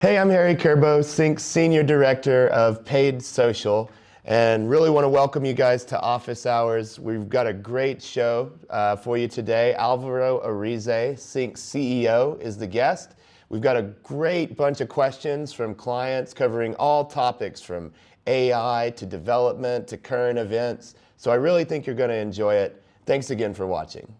Hey, I'm Harry Kerbo, CINC Senior Director of Paid Social, and really want to welcome you guys to Office Hours. We've got a great show for you today. Alvaro Erize, CINC CEO, is the guest. We've got a great bunch of questions from clients covering all topics from AI to development to current events. So I really think you're going to enjoy it. Thanks again for watching.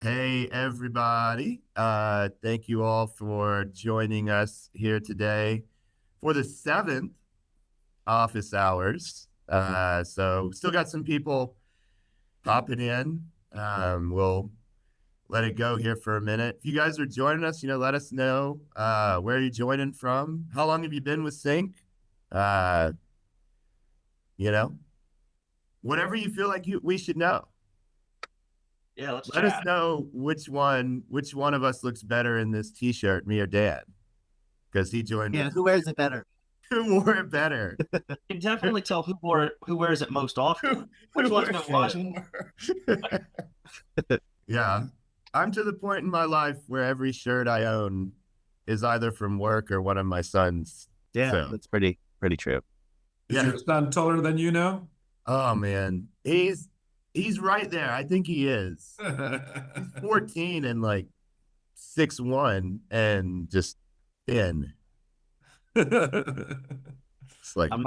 Hey, everybody. Thank you all for joining us here today for the seventh office hours. So still got some people popping in. We'll let it go here for a minute. If you guys are joining us, let us know where you're joining from. How long have you been with CINC? You know, whatever you feel like we should know. Yeah, let's Let chat. us know which one of us looks better in this t-shirt, me or Dan, because he joined Yeah, us. who wears it better? Who wore it better? You can definitely tell who wears it most often. Which one's been watching? Yeah. I'm to the point in my life where every shirt I own is either from work or one of my sons. Yeah, So, that's pretty true. Is yeah. your son taller than you now? Oh man. He's right there. I think he is. He's 14 and like 6'1" and just thin. It's like I'm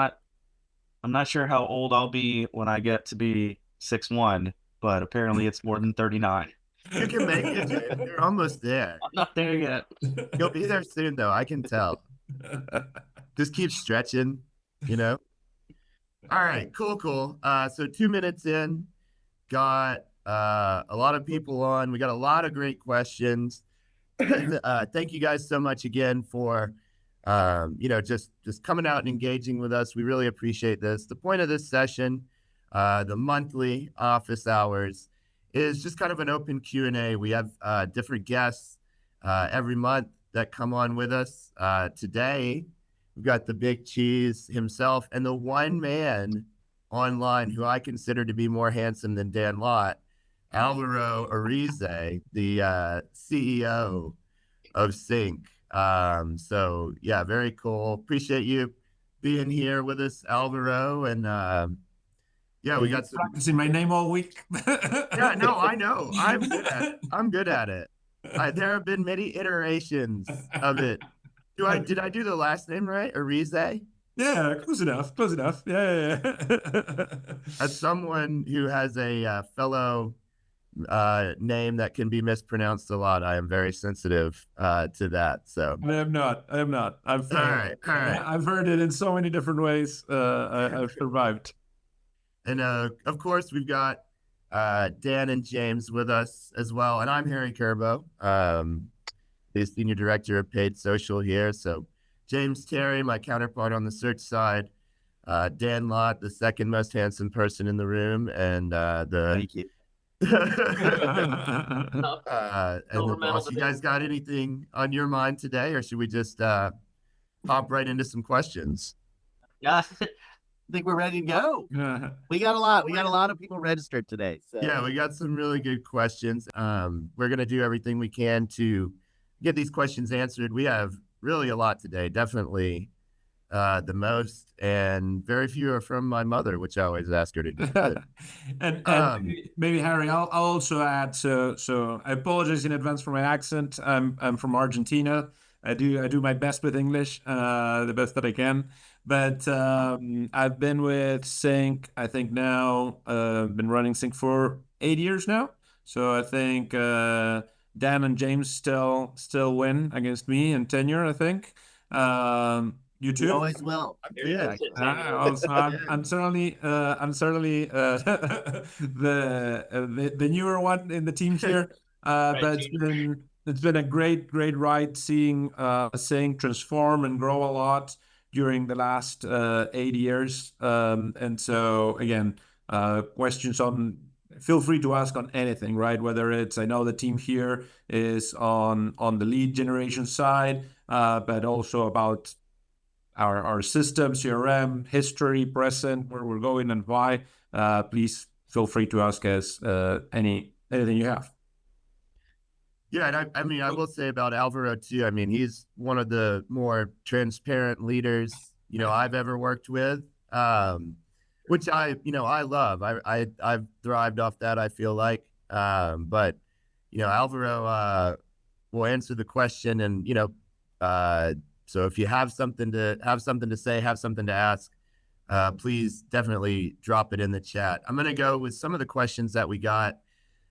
not sure how old I'll be when I get to be 6'1", but apparently it's more than 39. you can make it, Jay. You're almost there. I'm not there yet. You'll be there soon though. I can tell. Just keep stretching, you know? All right, cool. So 2 minutes in, got a lot of people on. We got a lot of great questions. Thank you guys so much again for just coming out and engaging with us. We really appreciate this. The point of this session, the monthly office hours, is just kind of an open Q&A. We have different guests every month that come on with us. Today, we've got the big cheese himself and the one man online who I consider to be more handsome than Dan Lott, Alvaro Erize, the CEO of CINC. So yeah, very cool. Appreciate you being here with us, Alvaro. And yeah, we got some practicing my name all week. Yeah, no, I know. I'm good at it. There have been many iterations of it. Did I do the last name right? Erize? Yeah, close enough. Yeah. As someone who has a fellow name that can be mispronounced a lot, I am very sensitive to that. So I am not. All right. I've heard it in so many different ways. I've survived. And of course, we've got Dan and James with us as well. And I'm Harry Kerbo, the Senior Director of Paid Social here. So James Terry, my counterpart on the search side. Dan Lott, the second most handsome person in the room. And Thank you. and the boss. You guys got anything on your mind today, or should we just hop right into some questions? Yeah, I think we're ready to go. We got a lot of people registered today. So. Yeah, we got some really good questions. We're gonna do everything we can to get these questions answered. We have really a lot today, definitely the most, and very few are from my mother, which I always ask her to do. and maybe Harry, I'll also add. So I apologize in advance for my accent. I'm from Argentina. I do my best with English, the best that I can. But I've been with CINC. I think now been running CINC for 8 years now. So I think Dan and James still win against me in tenure. I think. You too. You always will. Yeah, I'm certainly the newer one in the team here. But it's been a great ride seeing CINC transform and grow a lot during the last 8 years. And so again, questions on. Feel free to ask on anything, right? Whether it's, I know the team here is on the lead generation side, but also about our system, CRM, history, present, where we're going and why, please feel free to ask us anything you have. Yeah, and I mean, I will say about Alvaro too. I mean, he's one of the more transparent leaders, I've ever worked with, which I love. I've thrived off that, I feel like. But Alvaro will answer the question, and so if you have something to say, have something to ask, please definitely drop it in the chat. I'm gonna go with some of the questions that we got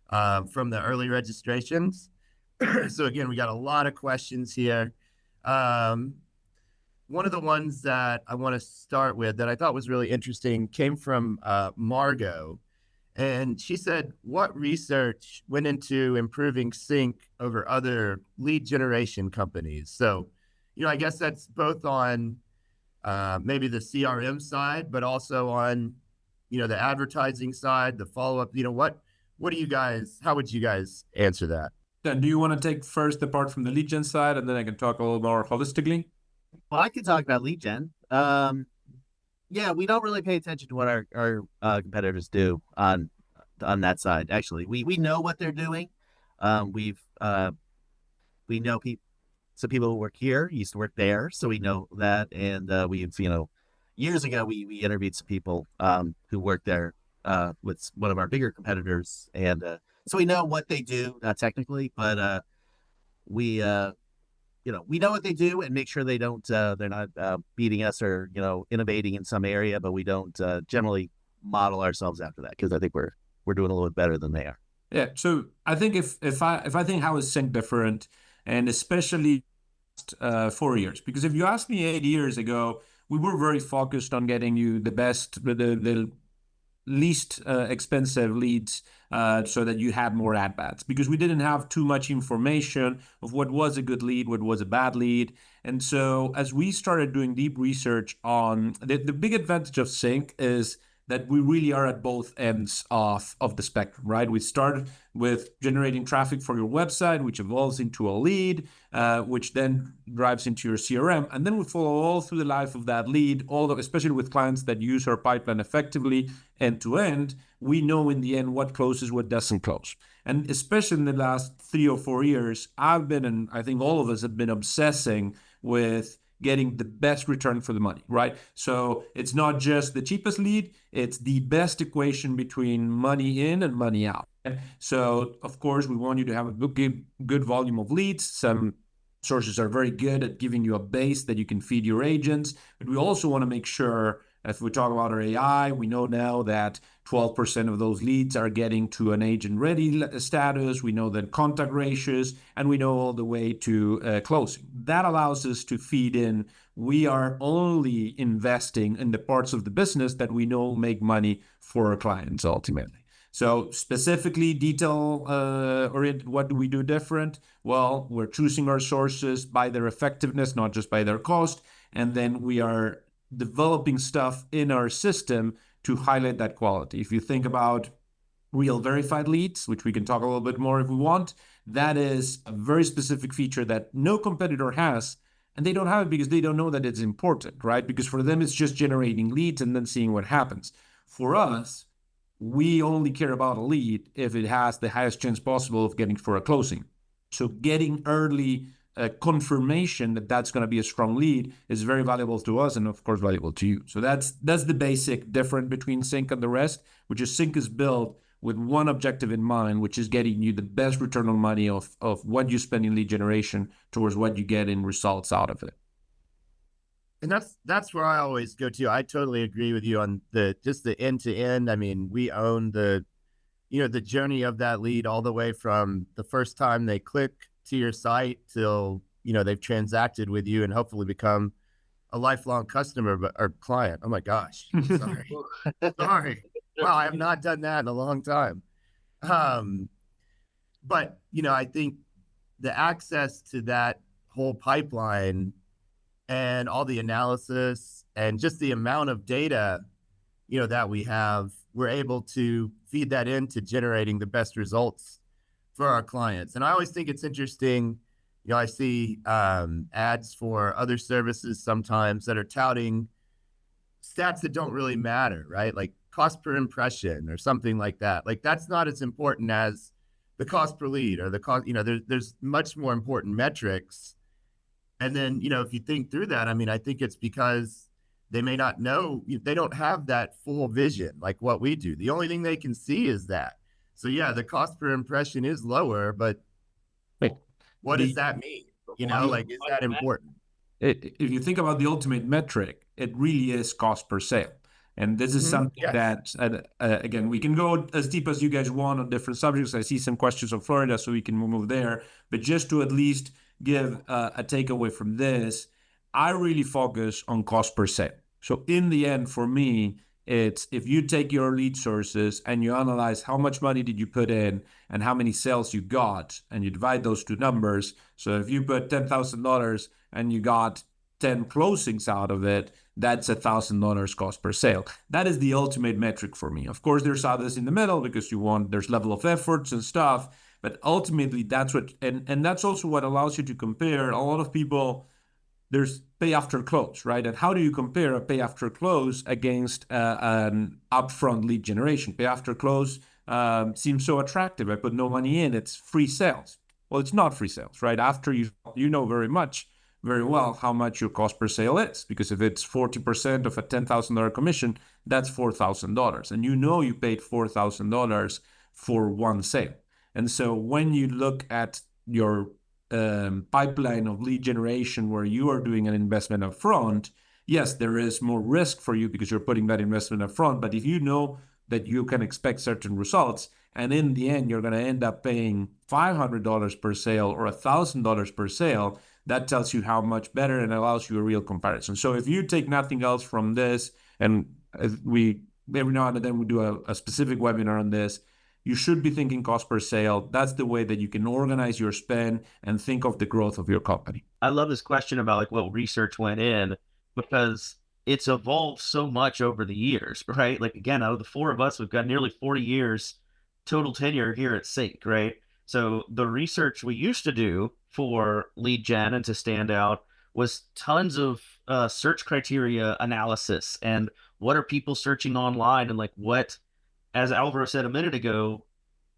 from the early registrations. So again, we got a lot of questions here. One of the ones that I want to start with that I thought was really interesting came from Margot. And she said, what research went into improving CINC over other lead generation companies? So, I guess that's both on maybe the CRM side, but also on, the advertising side, the follow-up. How would you guys answer that? Dan, do you want to take first the part from the lead gen side, and then I can talk a little more holistically? Well, I can talk about lead gen. Yeah, we don't really pay attention to what our competitors do on that side. Actually, we know what they're doing. We know some people who work here used to work there, so we know that. And years ago we interviewed some people who worked there with one of our bigger competitors, and so we know what they do, not technically, but we we know what they do and make sure they're not beating us or innovating in some area, but we don't generally model ourselves after that, because I think we're doing a little bit better than they are. Yeah. So I think if I think how is CINC different, and especially 4 years, because if you asked me 8 years ago, we were very focused on getting you the best, the least expensive leads, so that you had more at-bats, because we didn't have too much information of what was a good lead, what was a bad lead. And so as we started doing deep research on the big advantage of CINC is that we really are at both ends of the spectrum, right? We start with generating traffic for your website, which evolves into a lead, which then drives into your CRM. And then we follow all through the life of that lead, especially with clients that use our pipeline effectively end to end. We know in the end what closes, what doesn't close. And especially in the last 3 or 4 years, I've been, and I think all of us have been, obsessing with getting the best return for the money, right? So it's not just the cheapest lead, it's the best equation between money in and money out. So of course, we want you to have a good volume of leads. Some sources are very good at giving you a base that you can feed your agents, but we also want to make sure, if we talk about our AI, we know now that 12% of those leads are getting to an agent-ready status. We know the contact ratios, and we know all the way to closing. That allows us to feed in. We are only investing in the parts of the business that we know make money for our clients ultimately. So specifically detail-oriented, what do we do different? Well, we're choosing our sources by their effectiveness, not just by their cost. And then we are developing stuff in our system to highlight that quality. If you think about real verified leads, which we can talk a little bit more if we want, that is a very specific feature that no competitor has, and they don't have it because they don't know that it's important, right? Because for them, it's just generating leads and then seeing what happens. For us, we only care about a lead if it has the highest chance possible of getting for a closing. So getting early confirmation that that's going to be a strong lead is very valuable to us, and of course valuable to you. So that's the basic difference between CINC and the rest, which is CINC is built with one objective in mind, which is getting you the best return on money of what you spend in lead generation towards what you get in results out of it. And that's where I always go to. I totally agree with you on the end to end. I mean, we own the journey of that lead all the way from the first time they click to your site till they've transacted with you and hopefully become a lifelong customer or client. Oh my gosh, sorry. Wow, I have not done that in a long time. But I think the access to that whole pipeline and all the analysis and just the amount of data that we have, we're able to feed that into generating the best results for our clients. And I always think it's interesting, I see ads for other services sometimes that are touting stats that don't really matter, right? Like cost per impression or something like that. Like that's not as important as the cost per lead or the cost. There's much more important metrics. And then, if you think through that, I mean, I think it's because they may not know, they don't have that full vision like what we do. The only thing they can see is that. So yeah, the cost per impression is lower, but Like, what the- does that mean? Like, is that important? if you think about the ultimate metric, it really is cost per sale. And this is something Yes. that, again, we can go as deep as you guys want on different subjects. I see some questions on Florida, so we can move there. But just to at least give a takeaway from this, I really focus on cost per sale. So in the end, for me, it's if you take your lead sources and you analyze how much money did you put in and how many sales you got, and you divide those two numbers. So if you put $10,000 and you got 10 closings out of it, that's $1,000 cost per sale. That is the ultimate metric for me. Of course, there's others in the middle because there's level of efforts and stuff, but ultimately that's what, and that's also what allows you to compare. A lot of people, there's pay after close, right? And how do you compare a pay after close against an upfront lead generation? Pay after close seems so attractive. I put no money in, it's free sales. Well, it's not free sales, right? After you know very well how much your cost per sale is, because if it's 40% of a $10,000 commission, that's $4,000, and you paid $4,000 for one sale. And so when you look at your pipeline of lead generation where you are doing an investment up front, yes, there is more risk for you because you're putting that investment up front. But if you know that you can expect certain results, and in the end, you're going to end up paying $500 per sale or $1,000 per sale, that tells you how much better and allows you a real comparison. So if you take nothing else from this, and we every now and then we do a specific webinar on this, you should be thinking cost per sale. That's the way that you can organize your spend and think of the growth of your company. I love this question about like what research went in, because it's evolved so much over the years, right? Like again, out of the four of us, we've got nearly 40 years total tenure here at CINC, right? So the research we used to do for lead gen and to stand out was tons of search criteria analysis and what are people searching online, and like what, as Alvaro said a minute ago,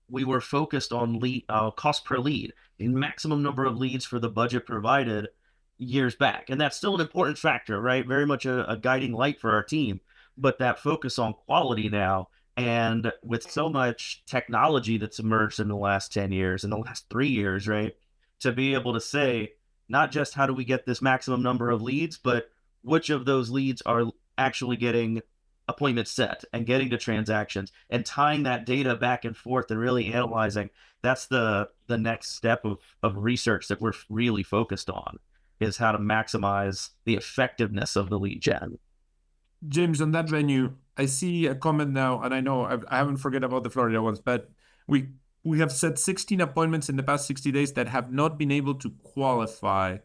we were focused on lead cost per lead, the maximum number of leads for the budget provided years back. And that's still an important factor, right? Very much a guiding light for our team. But that focus on quality now, and with so much technology that's emerged in the last 10 years, in the last 3 years, right? To be able to say, not just how do we get this maximum number of leads, but which of those leads are actually getting appointments set and getting to transactions, and tying that data back and forth and really analyzing. That's the next step of research that we're really focused on, is how to maximize the effectiveness of the lead gen. James, on that venue, I see a comment now, and I know I haven't forget about the Florida ones, but we have set 16 appointments in the past 60 days that have not been able to qualify.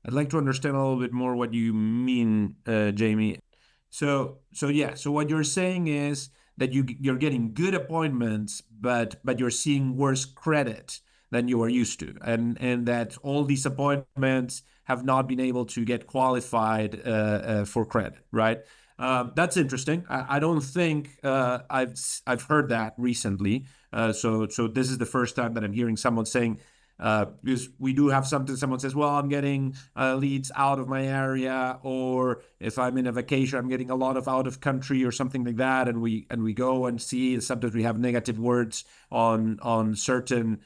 I'd like to understand a little bit more what you mean, Jamie. So what you're saying is that you're getting good appointments, but you're seeing worse credit than you are used to, and that all these appointments have not been able to get qualified for credit, right? That's interesting. I don't think I've heard that recently. So this is the first time that I'm hearing someone saying, because we do have something, someone says, well, I'm getting leads out of my area, or if I'm in a vacation, I'm getting a lot of out of country or something like that. And we go and see, sometimes we have negative words on certain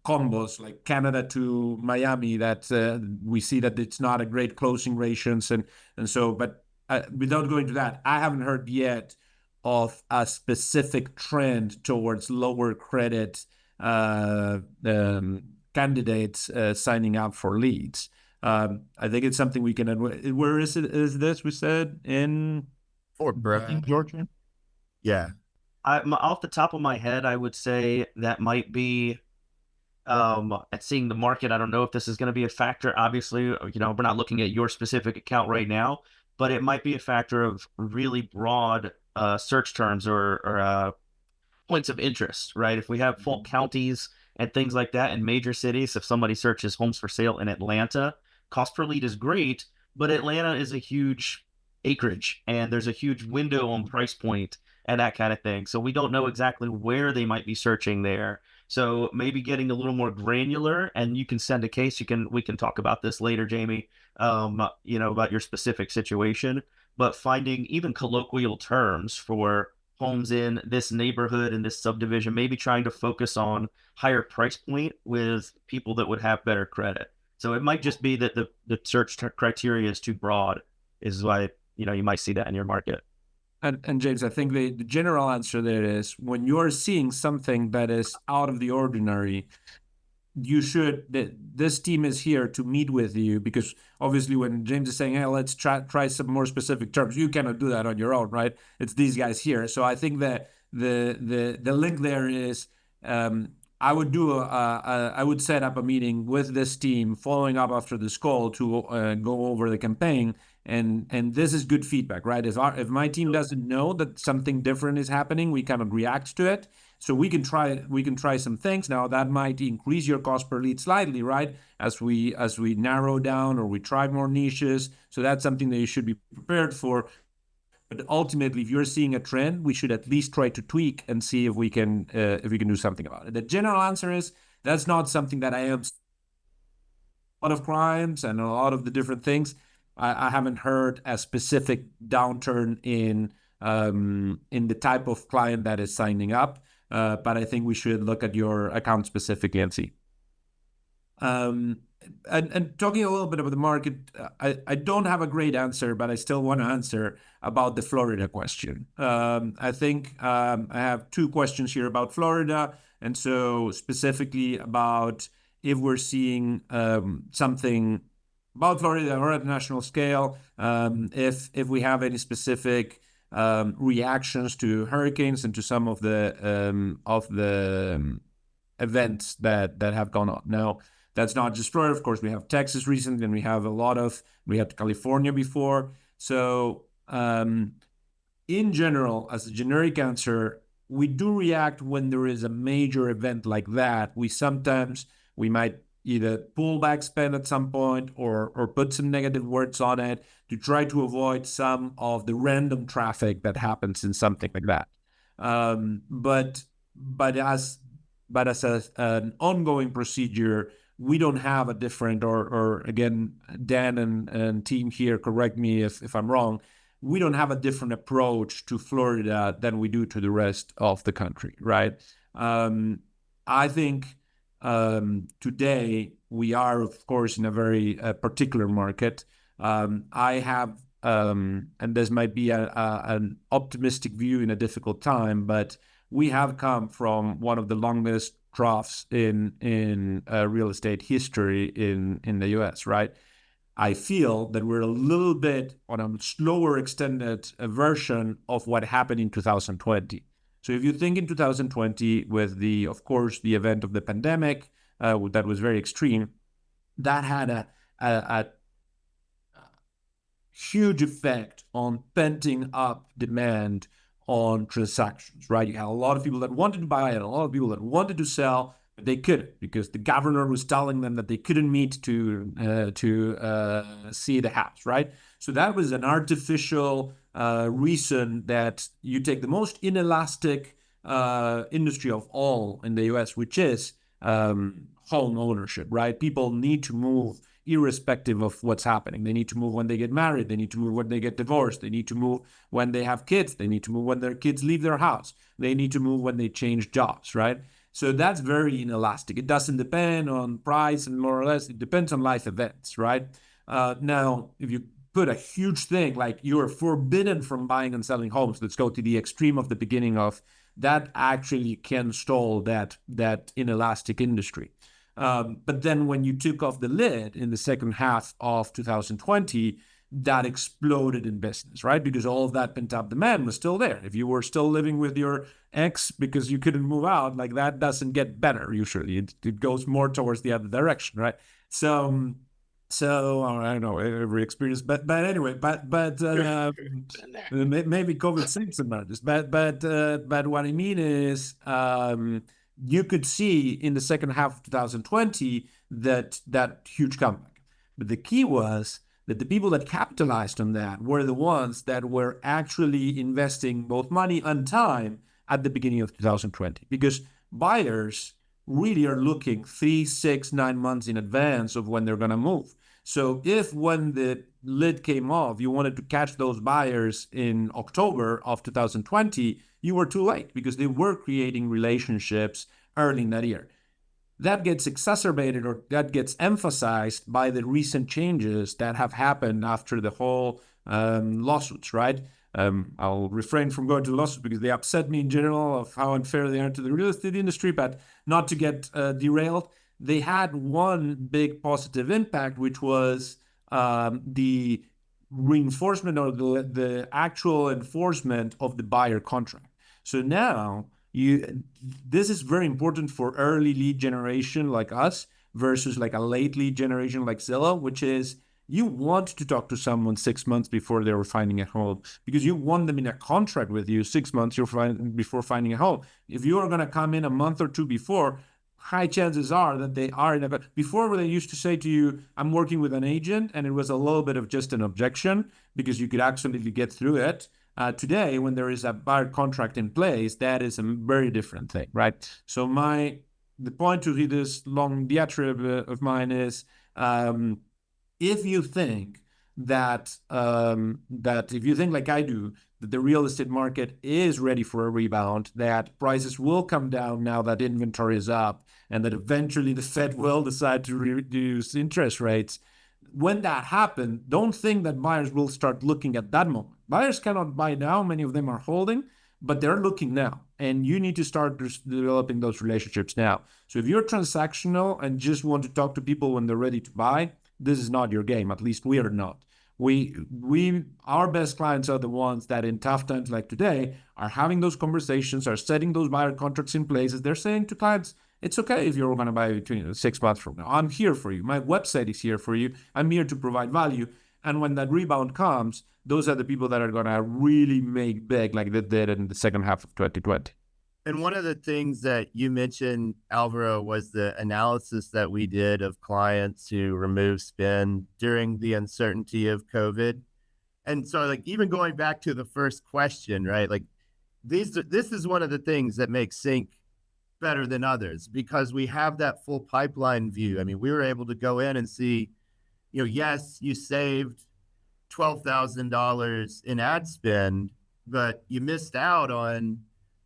combos like Canada to Miami, that we see that it's not a great closing ratios. And so, but without going to that, I haven't heard yet of a specific trend towards lower credit candidates signing up for leads. I think it's something we can. Where is it? Is this we said in Fort Bragg, Georgia? Yeah. Off the top of my head, I would say that might be at seeing the market. I don't know if this is going to be a factor. Obviously, we're not looking at your specific account right now, but it might be a factor of really broad search terms or points of interest, right? If we have full counties and things like that in major cities. If somebody searches homes for sale in Atlanta, cost per lead is great, but Atlanta is a huge acreage and there's a huge window on price point and that kind of thing. So we don't know exactly where they might be searching there. So maybe getting a little more granular, and you can send a case. We can talk about this later, Jamie. About your specific situation, but finding even colloquial terms for homes in this neighborhood and this subdivision, maybe trying to focus on higher price point with people that would have better credit. So it might just be that the search criteria is too broad, is why you might see that in your market. And James, I think the general answer there is when you're seeing something that is out of the ordinary, this team is here to meet with you, because obviously when James is saying, hey, let's try some more specific terms, you cannot do that on your own, right? It's these guys here. So I think that the link there is, I would set up a meeting with this team following up after this call to go over the campaign. And this is good feedback, right? If my team doesn't know that something different is happening, we cannot react to it. So we can try some things. Now that might increase your cost per lead slightly, right? As we narrow down or we try more niches. So that's something that you should be prepared for. But ultimately, if you're seeing a trend, we should at least try to tweak and see if we can do something about it. The general answer is that's not something that I am. A lot of clients and a lot of the different things. I haven't heard a specific downturn in the type of client that is signing up, but I think we should look at your account specifically and see. And talking a little bit about the market, I don't have a great answer, but I still want to answer about the Florida question. I think I have two questions here about Florida, and so specifically about if we're seeing something about Florida or at a national scale, if we have any specific reactions to hurricanes and to some of the events that have gone on. Now, that's not just Florida. Of course, we have Texas recently, and we had California before. So in general, as a generic answer, we do react when there is a major event like that. We might either pull back spend at some point or put some negative words on it to try to avoid some of the random traffic that happens in something like that. But as an ongoing procedure, we don't have a different, or again, Dan and team here, correct me if I'm wrong, we don't have a different approach to Florida than we do to the rest of the country, right? I think today we are, of course, in a very particular market. I have, and this might be an optimistic view in a difficult time, but we have come from one of the longest troughs in real estate history in the US, right? I feel that we're a little bit on a slower extended version of what happened in 2020. So if you think in 2020 with the event of the pandemic that was very extreme, that had a huge effect on penting up demand on transactions, right? You had a lot of people that wanted to buy and a lot of people that wanted to sell, but they couldn't because the governor was telling them that they couldn't meet to see the house, right? So that was an artificial reason that you take the most inelastic industry of all in the US, which is home ownership, right? People need to move irrespective of what's happening. They need to move when they get married. They need to move when they get divorced. They need to move when they have kids. They need to move when their kids leave their house. They need to move when they change jobs, right? So that's very inelastic. It doesn't depend on price, and more or less it depends on life events, right? Now, if you put a huge thing like you're forbidden from buying and selling homes, let's go to the extreme of the beginning of that, actually can stall that inelastic industry. But then when you took off the lid in the second half of 2020, that exploded in business, right? Because all of that pent-up demand was still there. If you were still living with your ex because you couldn't move out, like that doesn't get better usually. It goes more towards the other direction, right? So I don't know every experience, but anyway, but maybe COVID saved some marriages. But what I mean is you could see in the second half of 2020 that huge comeback. But the key was that the people that capitalized on that were the ones that were actually investing both money and time at the beginning of 2020, because buyers really are looking 3, 6, 9 months in advance of when they're going to move. So if when the lid came off, you wanted to catch those buyers in October of 2020, you were too late because they were creating relationships early in that year. That gets exacerbated, or that gets emphasized by the recent changes that have happened after the whole lawsuits, right? I'll refrain from going to lawsuits because they upset me in general of how unfair they are to the real estate industry, but not to get derailed. They had one big positive impact, which was the reinforcement or the actual enforcement of the buyer contract. So now this is very important for early lead generation like us versus like a late lead generation like Zillow, which is you want to talk to someone 6 months before they were finding a home because you want them in a contract with you 6 months before finding a home. If you are going to come in a month or two before, high chances are that they are in a... Before, where they used to say to you, I'm working with an agent, and it was a little bit of just an objection because you could absolutely get through it. Today, when there is a buyer contract in place, that is a very different thing, right? So the point to this long diatribe of mine is, if you think that if you think like I do, that the real estate market is ready for a rebound, that prices will come down now that inventory is up, and that eventually the Fed will decide to reduce interest rates, when that happens, don't think that buyers will start looking at that moment. Buyers cannot buy now. Many of them are holding, but they're looking now. And you need to start developing those relationships now. So if you're transactional and just want to talk to people when they're ready to buy, this is not your game. At least we are not. Our best clients are the ones that in tough times like today are having those conversations, are setting those buyer contracts in place. They're saying to clients, it's okay if you're going to buy between 6 months from now. I'm here for you. My website is here for you. I'm here to provide value. And when that rebound comes, those are the people that are going to really make big like they did in the second half of 2020. And one of the things that you mentioned, Alvaro, was the analysis that we did of clients who removed spend during the uncertainty of COVID. And so, like, even going back to the first question, right? Like, this is one of the things that makes CINC better than others, because we have that full pipeline view. I mean, we were able to go in and see, yes, you saved $12,000 in ad spend, but you missed out on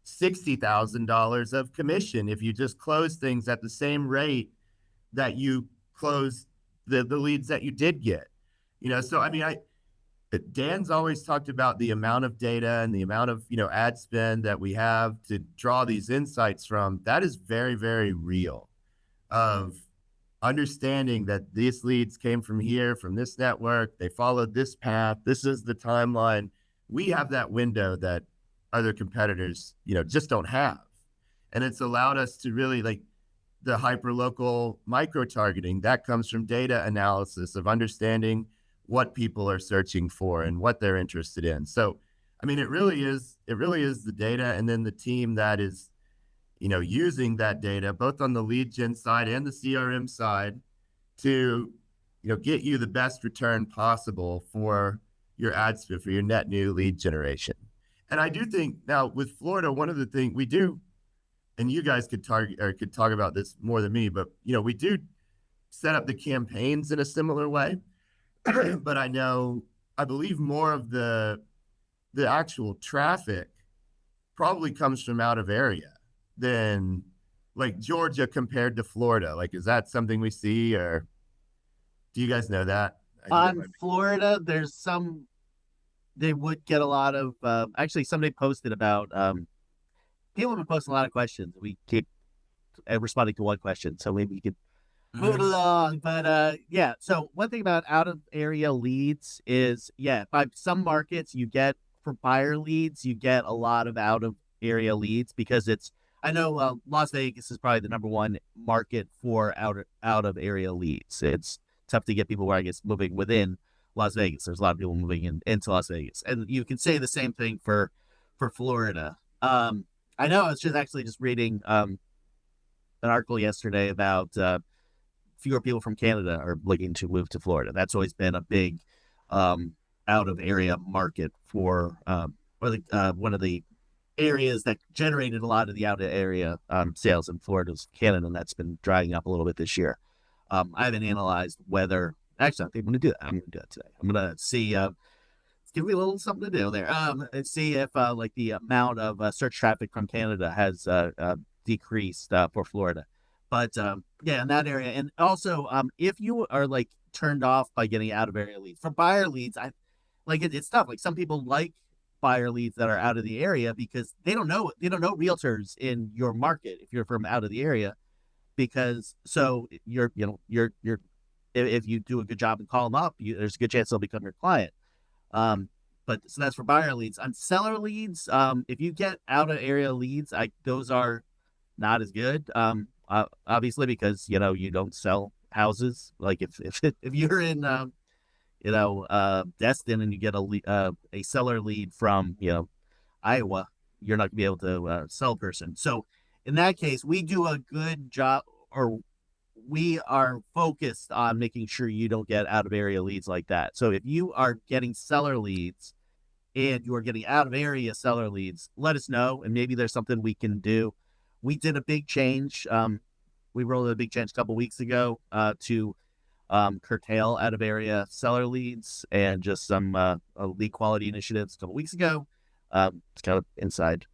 $60,000 of commission if you just close things at the same rate that you close the leads that you did get. So I mean, Dan's always talked about the amount of data and the amount of ad spend that we have to draw these insights from. That is very, very real, of understanding that these leads came from here, from this network, they followed this path, this is the timeline. We have that window that other competitors, just don't have. And it's allowed us to really, like, the hyper-local micro-targeting, that comes from data analysis of understanding what people are searching for and what they're interested in. So, I mean, it really is the data, and then the team that is, using that data, both on the lead gen side and the CRM side, to, get you the best return possible for your ad spend, for your net new lead generation. And I do think now with Florida, one of the things we do, and you guys could talk about this more than me, but we do set up the campaigns in a similar way. But I believe more of the actual traffic probably comes from out of area than like Georgia compared to Florida. Like, is that something we see, or do you guys know that? On Florida, there's they would get a lot of, actually somebody posted about, people have been posting a lot of questions. We keep responding to one question, so maybe you could move it along. But yeah, so one thing about out of area leads is, by some markets you get, for buyer leads, you get a lot of out of area leads, because I know Las Vegas is probably the number one market for out of area leads. It's tough to get people, where I guess, moving within Las Vegas. There's a lot of people moving into Las Vegas, and you can say the same thing for Florida. I know, I was just reading an article yesterday about fewer people from Canada are looking to move to Florida. That's always been a big out of area market for one of the areas that generated a lot of the out of area sales in Florida is Canada, and that's been drying up a little bit this year. I haven't analyzed whether actually I think I'm going to do that. I'm going to do that today. I'm going to see. Give me a little something to do there. And see if like the amount of search traffic from Canada has decreased for Florida. But yeah, in that area, and also if you are like turned off by getting out of area leads for buyer leads, I like it's tough. Like some people like buyer leads that are out of the area because they don't know realtors in your market if you're from out of the area, because so you're if you do a good job and call them up, there's a good chance they'll become your client. But so that's for buyer leads. On seller leads, if you get out of area leads, those are not as good. Obviously because you don't sell houses. Like if you're in Destin and you get a seller lead from Iowa, you're not gonna be able to sell a person. So in that case, we do a good job, or we are focused on making sure you don't get out of area leads like that. So if you are getting seller leads and you are getting out of area seller leads, let us know, and maybe there's something we can do. We did a big change. We rolled a big change a couple weeks ago to curtail out of area seller leads and just some lead quality initiatives a couple weeks ago. It's kind of inside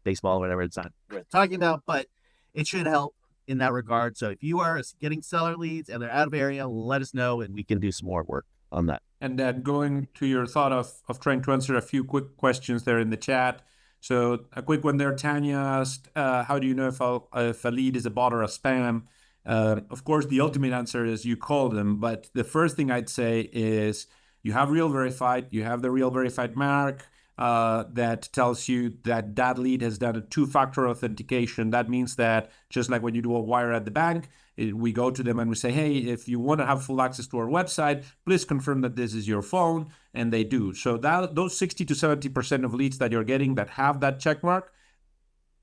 baseball, whatever it's not worth talking about, but it should help in that regard. So if you are getting seller leads and they're out of area, let us know and we can do some more work on that. And then going to your thought of trying to answer a few quick questions there in the chat. So a quick one there, Tanya asked, how do you know if a lead is a bot or a spam? Of course, the ultimate answer is you call them, but the first thing I'd say is you have Real Verified, you have the Real Verified mark, that tells you that that lead has done a two-factor authentication. That means that just like when you do a wire at the bank, we go to them and we say, hey, if you want to have full access to our website, please confirm that this is your phone, and they do. So that those 60 to 70% of leads that you're getting that have that check mark,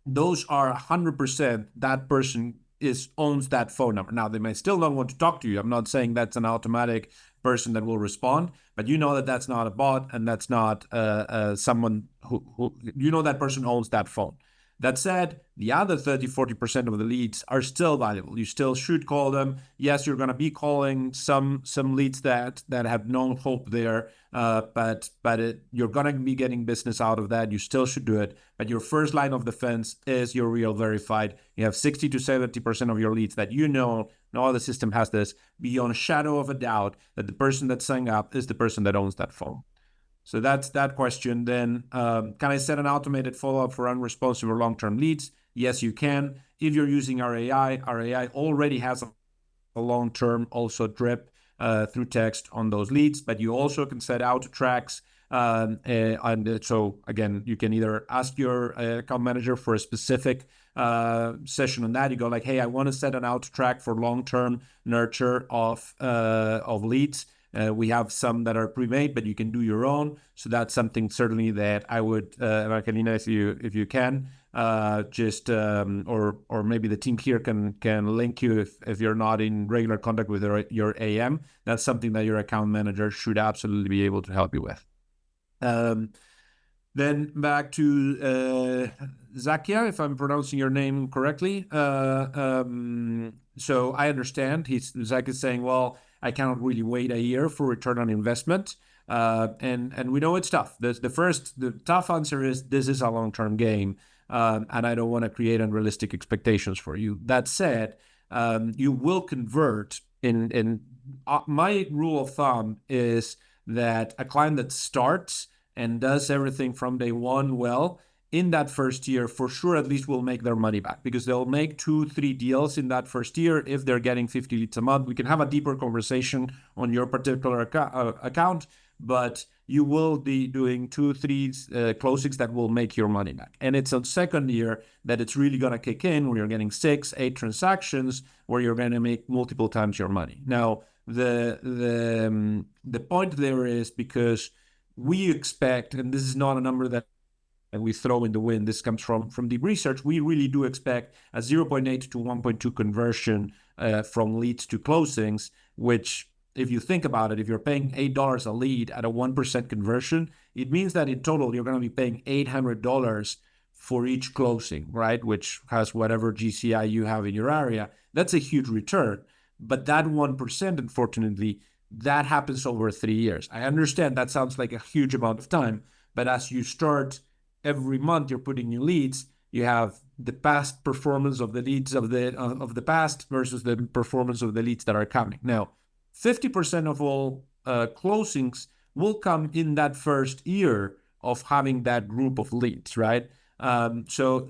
those are 100% that person owns that phone number. Now, they may still not want to talk to you. I'm not saying that's an automatic person that will respond, but you know that that's not a bot, and that's not someone who that person owns that phone. That said, the other 30-40% of the leads are still valuable. You still should call them. Yes, you're going to be calling some leads that have no hope there, but you're going to be getting business out of that. You still should do it. But your first line of defense is your Real Verified. You have 60 to 70% of your leads that no other system has this, beyond a shadow of a doubt that the person that signed up is the person that owns that phone. So that's that question. Then can I set an automated follow-up for unresponsive or long-term leads? Yes, you can. If you're using our AI already has a long-term also drip through text on those leads, but you also can set auto tracks. And so again, you can either ask your account manager for a specific session on that. You go like, hey, I want to set an auto track for long-term nurture of leads. We have some that are pre-made, but you can do your own. So that's something certainly that I would, Marcelina, if you can, or maybe the team here can link you if you're not in regular contact with your AM. That's something that your account manager should absolutely be able to help you with. Then back to Zakia, if I'm pronouncing your name correctly. So I understand. Zach is saying, well, I cannot really wait a year for return on investment. And we know it's tough. The tough answer is this is a long-term game, and I don't want to create unrealistic expectations for you. That said, you will convert in my rule of thumb is that a client that starts and does everything from day one well, in that first year, for sure, at least will make their money back, because they'll make 2-3 deals in that first year if they're getting 50 leads a month. We can have a deeper conversation on your particular account, but you will be doing 2-3 closings that will make your money back. And it's on second year that it's really going to kick in, where you're getting 6-8 transactions, where you're going to make multiple times your money. Now, the point there is because we expect, and this is not a number that and we throw in the wind. This comes from deep research. We really do expect a 0.8 to 1.2 conversion from leads to closings, which, if you think about it, if you're paying $8 a lead at a 1% conversion, it means that in total, you're going to be paying $800 for each closing, right? Which has whatever GCI you have in your area. That's a huge return. But that 1%, unfortunately, that happens over 3 years. I understand that sounds like a huge amount of time, but as you start every month, you're putting new leads. You have the past performance of the leads of the past versus the performance of the leads that are coming. Now, 50% of all closings will come in that first year of having that group of leads, right? So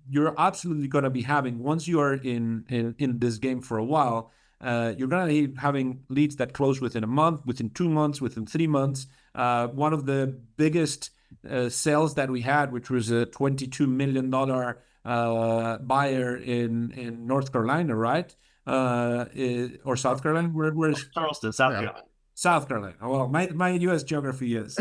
you're absolutely going to be having, once you are in this game for a while, you're going to be having leads that close within a month, within 2 months, within 3 months. One of the biggest sales that we had, which was a $22 million buyer in North Carolina, right? Or South Carolina? Where's Charleston, South Carolina. South Carolina. Well, my U.S. geography is,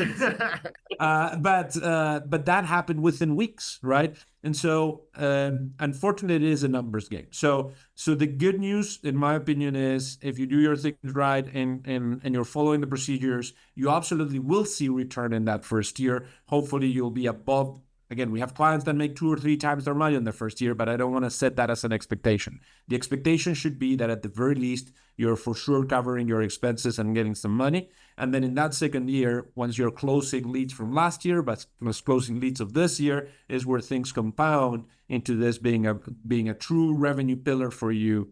but that happened within weeks, right? And so, unfortunately, it is a numbers game. So the good news, in my opinion, is if you do your things right and you're following the procedures, you absolutely will see return in that first year. Hopefully, you'll be above. Again, we have clients that make 2 or 3 times their money in their first year, but I don't want to set that as an expectation. The expectation should be that at the very least, you're for sure covering your expenses and getting some money. And then in that second year, once you're closing leads from last year, but plus closing leads of this year, is where things compound into this being a true revenue pillar for you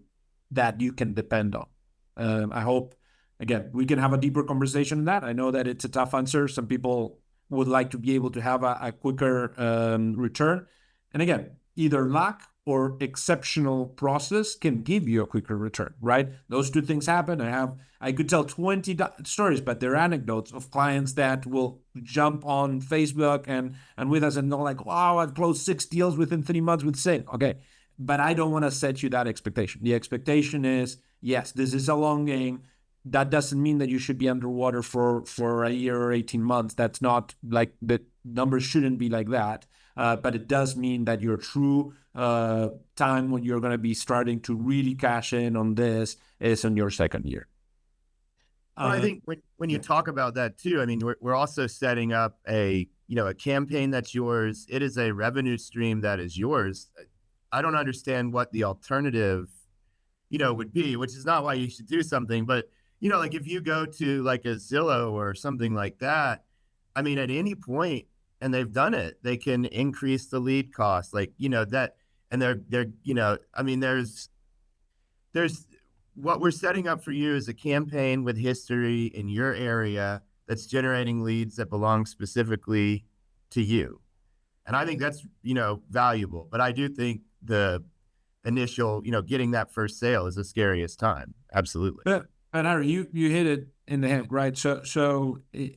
that you can depend on. I hope, again, we can have a deeper conversation on that. I know that it's a tough answer. Some people would like to be able to have a quicker return. And again, either luck or exceptional process can give you a quicker return, right? Those two things happen. I could tell 20 stories, but they're anecdotes of clients that will jump on Facebook and with us and they're like, wow, I've closed 6 deals within 3 months with CINC. Okay, but I don't want to set you that expectation. The expectation is, yes, this is a long game. That doesn't mean that you should be underwater for a year or 18 months. That's not like, the numbers shouldn't be like that. But it does mean that your true time when you're going to be starting to really cash in on this is in your second year. Well, I think when you talk about that too, I mean, we're also setting up a campaign that's yours. It is a revenue stream that is yours. I don't understand what the alternative, would be, which is not why you should do something, but like if you go to like a Zillow or something like that, I mean, at any point, and they've done it, they can increase the lead cost, like, that, and they're, I mean, there's what we're setting up for you is a campaign with history in your area that's generating leads that belong specifically to you. And I think that's, valuable, but I do think the initial, getting that first sale is the scariest time. Absolutely. And Harry, you hit it in the head, right? So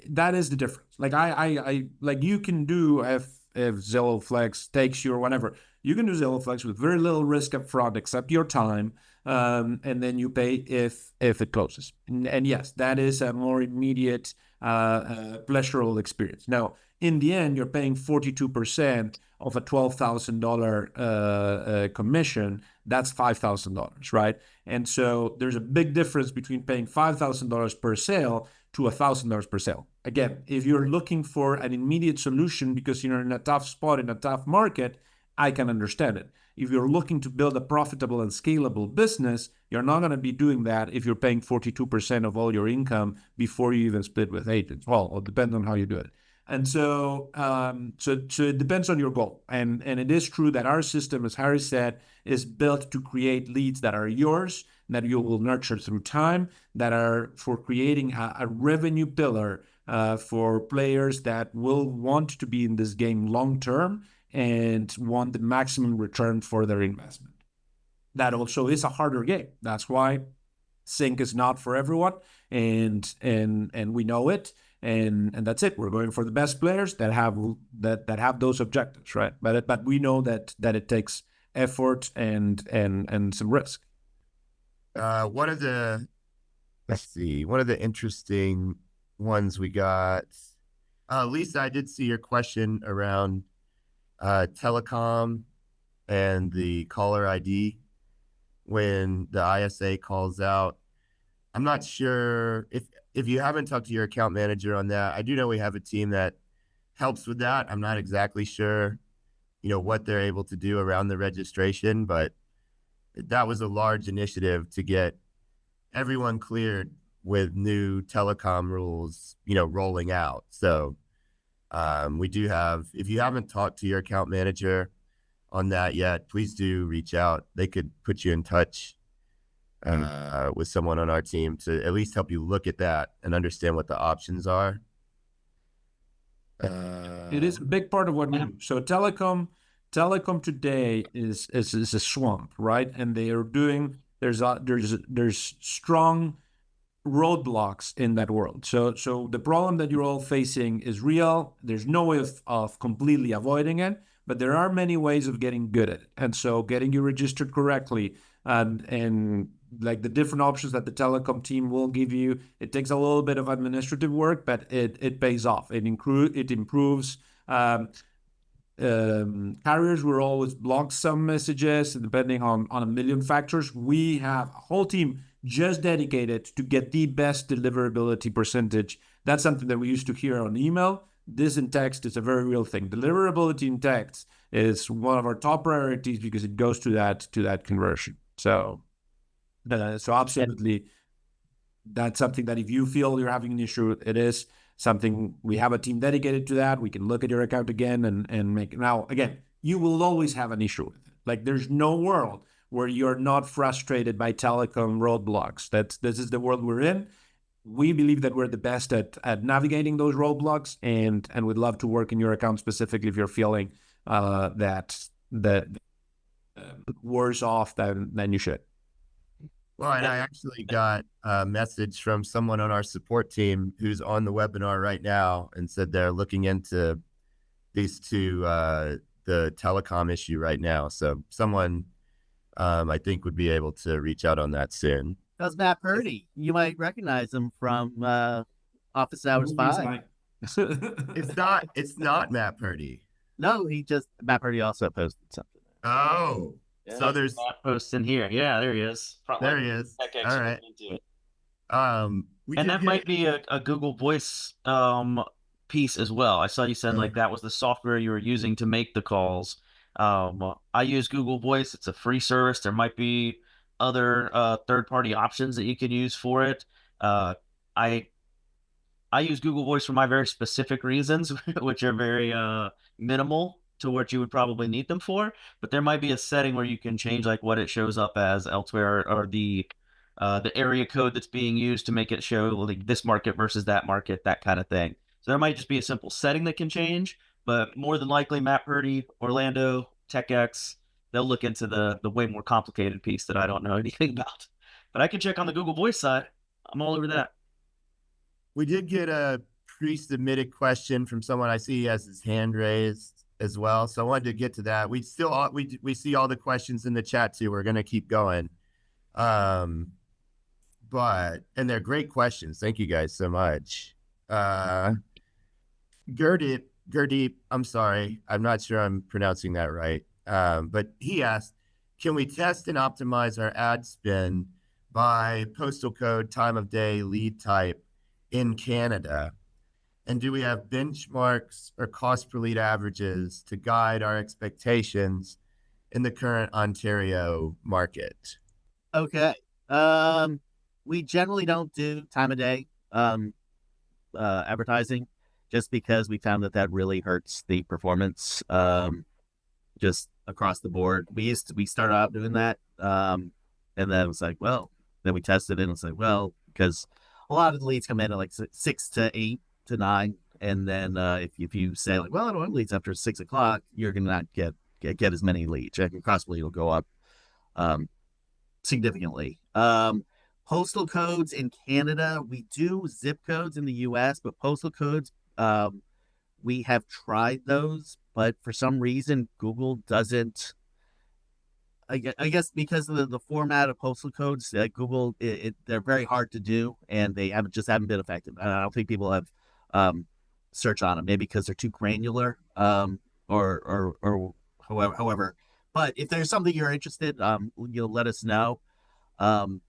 that is the difference. Like I like you can do if Zillow Flex takes you or whatever, you can do Zillow Flex with very little risk up front, except your time, and then you pay if it closes. And yes, that is a more immediate pleasurable experience. Now, in the end, you're paying 42% of a $12,000 commission. That's $5,000, right? And so there's a big difference between paying $5,000 per sale to $1,000 per sale. Again, if you're looking for an immediate solution because you're in a tough spot, in a tough market, I can understand it. If you're looking to build a profitable and scalable business, you're not going to be doing that if you're paying 42% of all your income before you even split with agents. Well, it depends on how you do it. And so, so it depends on your goal. And it is true that our system, as Harry said, is built to create leads that are yours, that you will nurture through time, that are for creating a revenue pillar for players that will want to be in this game long term and want the maximum return for their investment. That also is a harder game. That's why CINC is not for everyone, and we know it. And that's it. We're going for the best players that have those objectives, right? But we know that it takes effort and some risk. One of the interesting ones we got. Lisa, I did see your question around telecom and the caller ID when the ISA calls out. I'm not sure if you haven't talked to your account manager on that. I do know we have a team that helps with that. I'm not exactly sure, what they're able to do around the registration, but that was a large initiative to get everyone cleared with new telecom rules, rolling out. So we do have, if you haven't talked to your account manager on that yet, please do reach out. They could put you in touch with someone on our team to at least help you look at that and understand what the options are. It is a big part of what we do. So telecom today is a swamp, right? And they are doing there's strong roadblocks in that world. So the problem that you're all facing is real. There's no way of completely avoiding it, but there are many ways of getting good at it. And so getting you registered correctly and like the different options that the telecom team will give you, it takes a little bit of administrative work, but it pays off. It improves. Carriers will always block some messages depending on a million factors. We have a whole team just dedicated to get the best deliverability percentage. That's something that we used to hear on email. This in text is a very real thing. Deliverability in text is one of our top priorities because it goes to that conversion. So absolutely, that's something that if you feel you're having an issue, it is something we have a team dedicated to that. We can look at your account again and make it. Now, again, you will always have an issue with it. Like there's no world where you're not frustrated by telecom roadblocks. This is the world we're in. We believe that we're the best at navigating those roadblocks and would love to work in your account specifically if you're feeling that worse off than you should. Well, and I actually got a message from someone on our support team who's on the webinar right now and said they're looking into these two, the telecom issue right now. So someone, I think, would be able to reach out on that soon. That's Matt Purdy. You might recognize him from Office Hours 5. It's not Matt Purdy. No, Matt Purdy also posted something. Oh. Yeah, so there's post in here. Yeah, there he is. There he is. All right. And that might be a Google Voice piece as well. I saw you said like that was the software you were using to make the calls. I use Google Voice. It's a free service. There might be other third-party options that you can use for it. I use Google Voice for my very specific reasons, which are very minimal to what you would probably need them for, but there might be a setting where you can change like what it shows up as elsewhere or the area code that's being used to make it show like this market versus that market, that kind of thing. So there might just be a simple setting that can change, but more than likely Matt Purdy, Orlando, TechX, they'll look into the way more complicated piece that I don't know anything about. But I can check on the Google Voice side. I'm all over that. We did get a pre-submitted question from someone. I see he has his hand raised as well, so I wanted to get to that. We see all the questions in the chat too. We're gonna keep going, and they're great questions. Thank you guys so much. Gurdeep, I'm sorry, I'm not sure I'm pronouncing that right, but he asked, can we test and optimize our ad spend by postal code, time of day, lead type in Canada? And do we have benchmarks or cost per lead averages to guide our expectations in the current Ontario market? Okay. We generally don't do time of day advertising just because we found that really hurts the performance just across the board. We started out doing that. And then it was like, well, then we tested it and it's like, well, because a lot of the leads come in at like 6 to 8 to 9, and then if you say like, well, I don't want leads after 6 o'clock, you're gonna not get as many leads. Your cost per lead will go up significantly. Postal codes in Canada, we do zip codes in the US, but postal codes, we have tried those, but for some reason Google doesn't. I guess because of the format of postal codes, Google, they're very hard to do, and they haven't been effective. I don't think people have search on them, maybe because they're too granular, or however. But if there's something you're interested, you'll let us know. And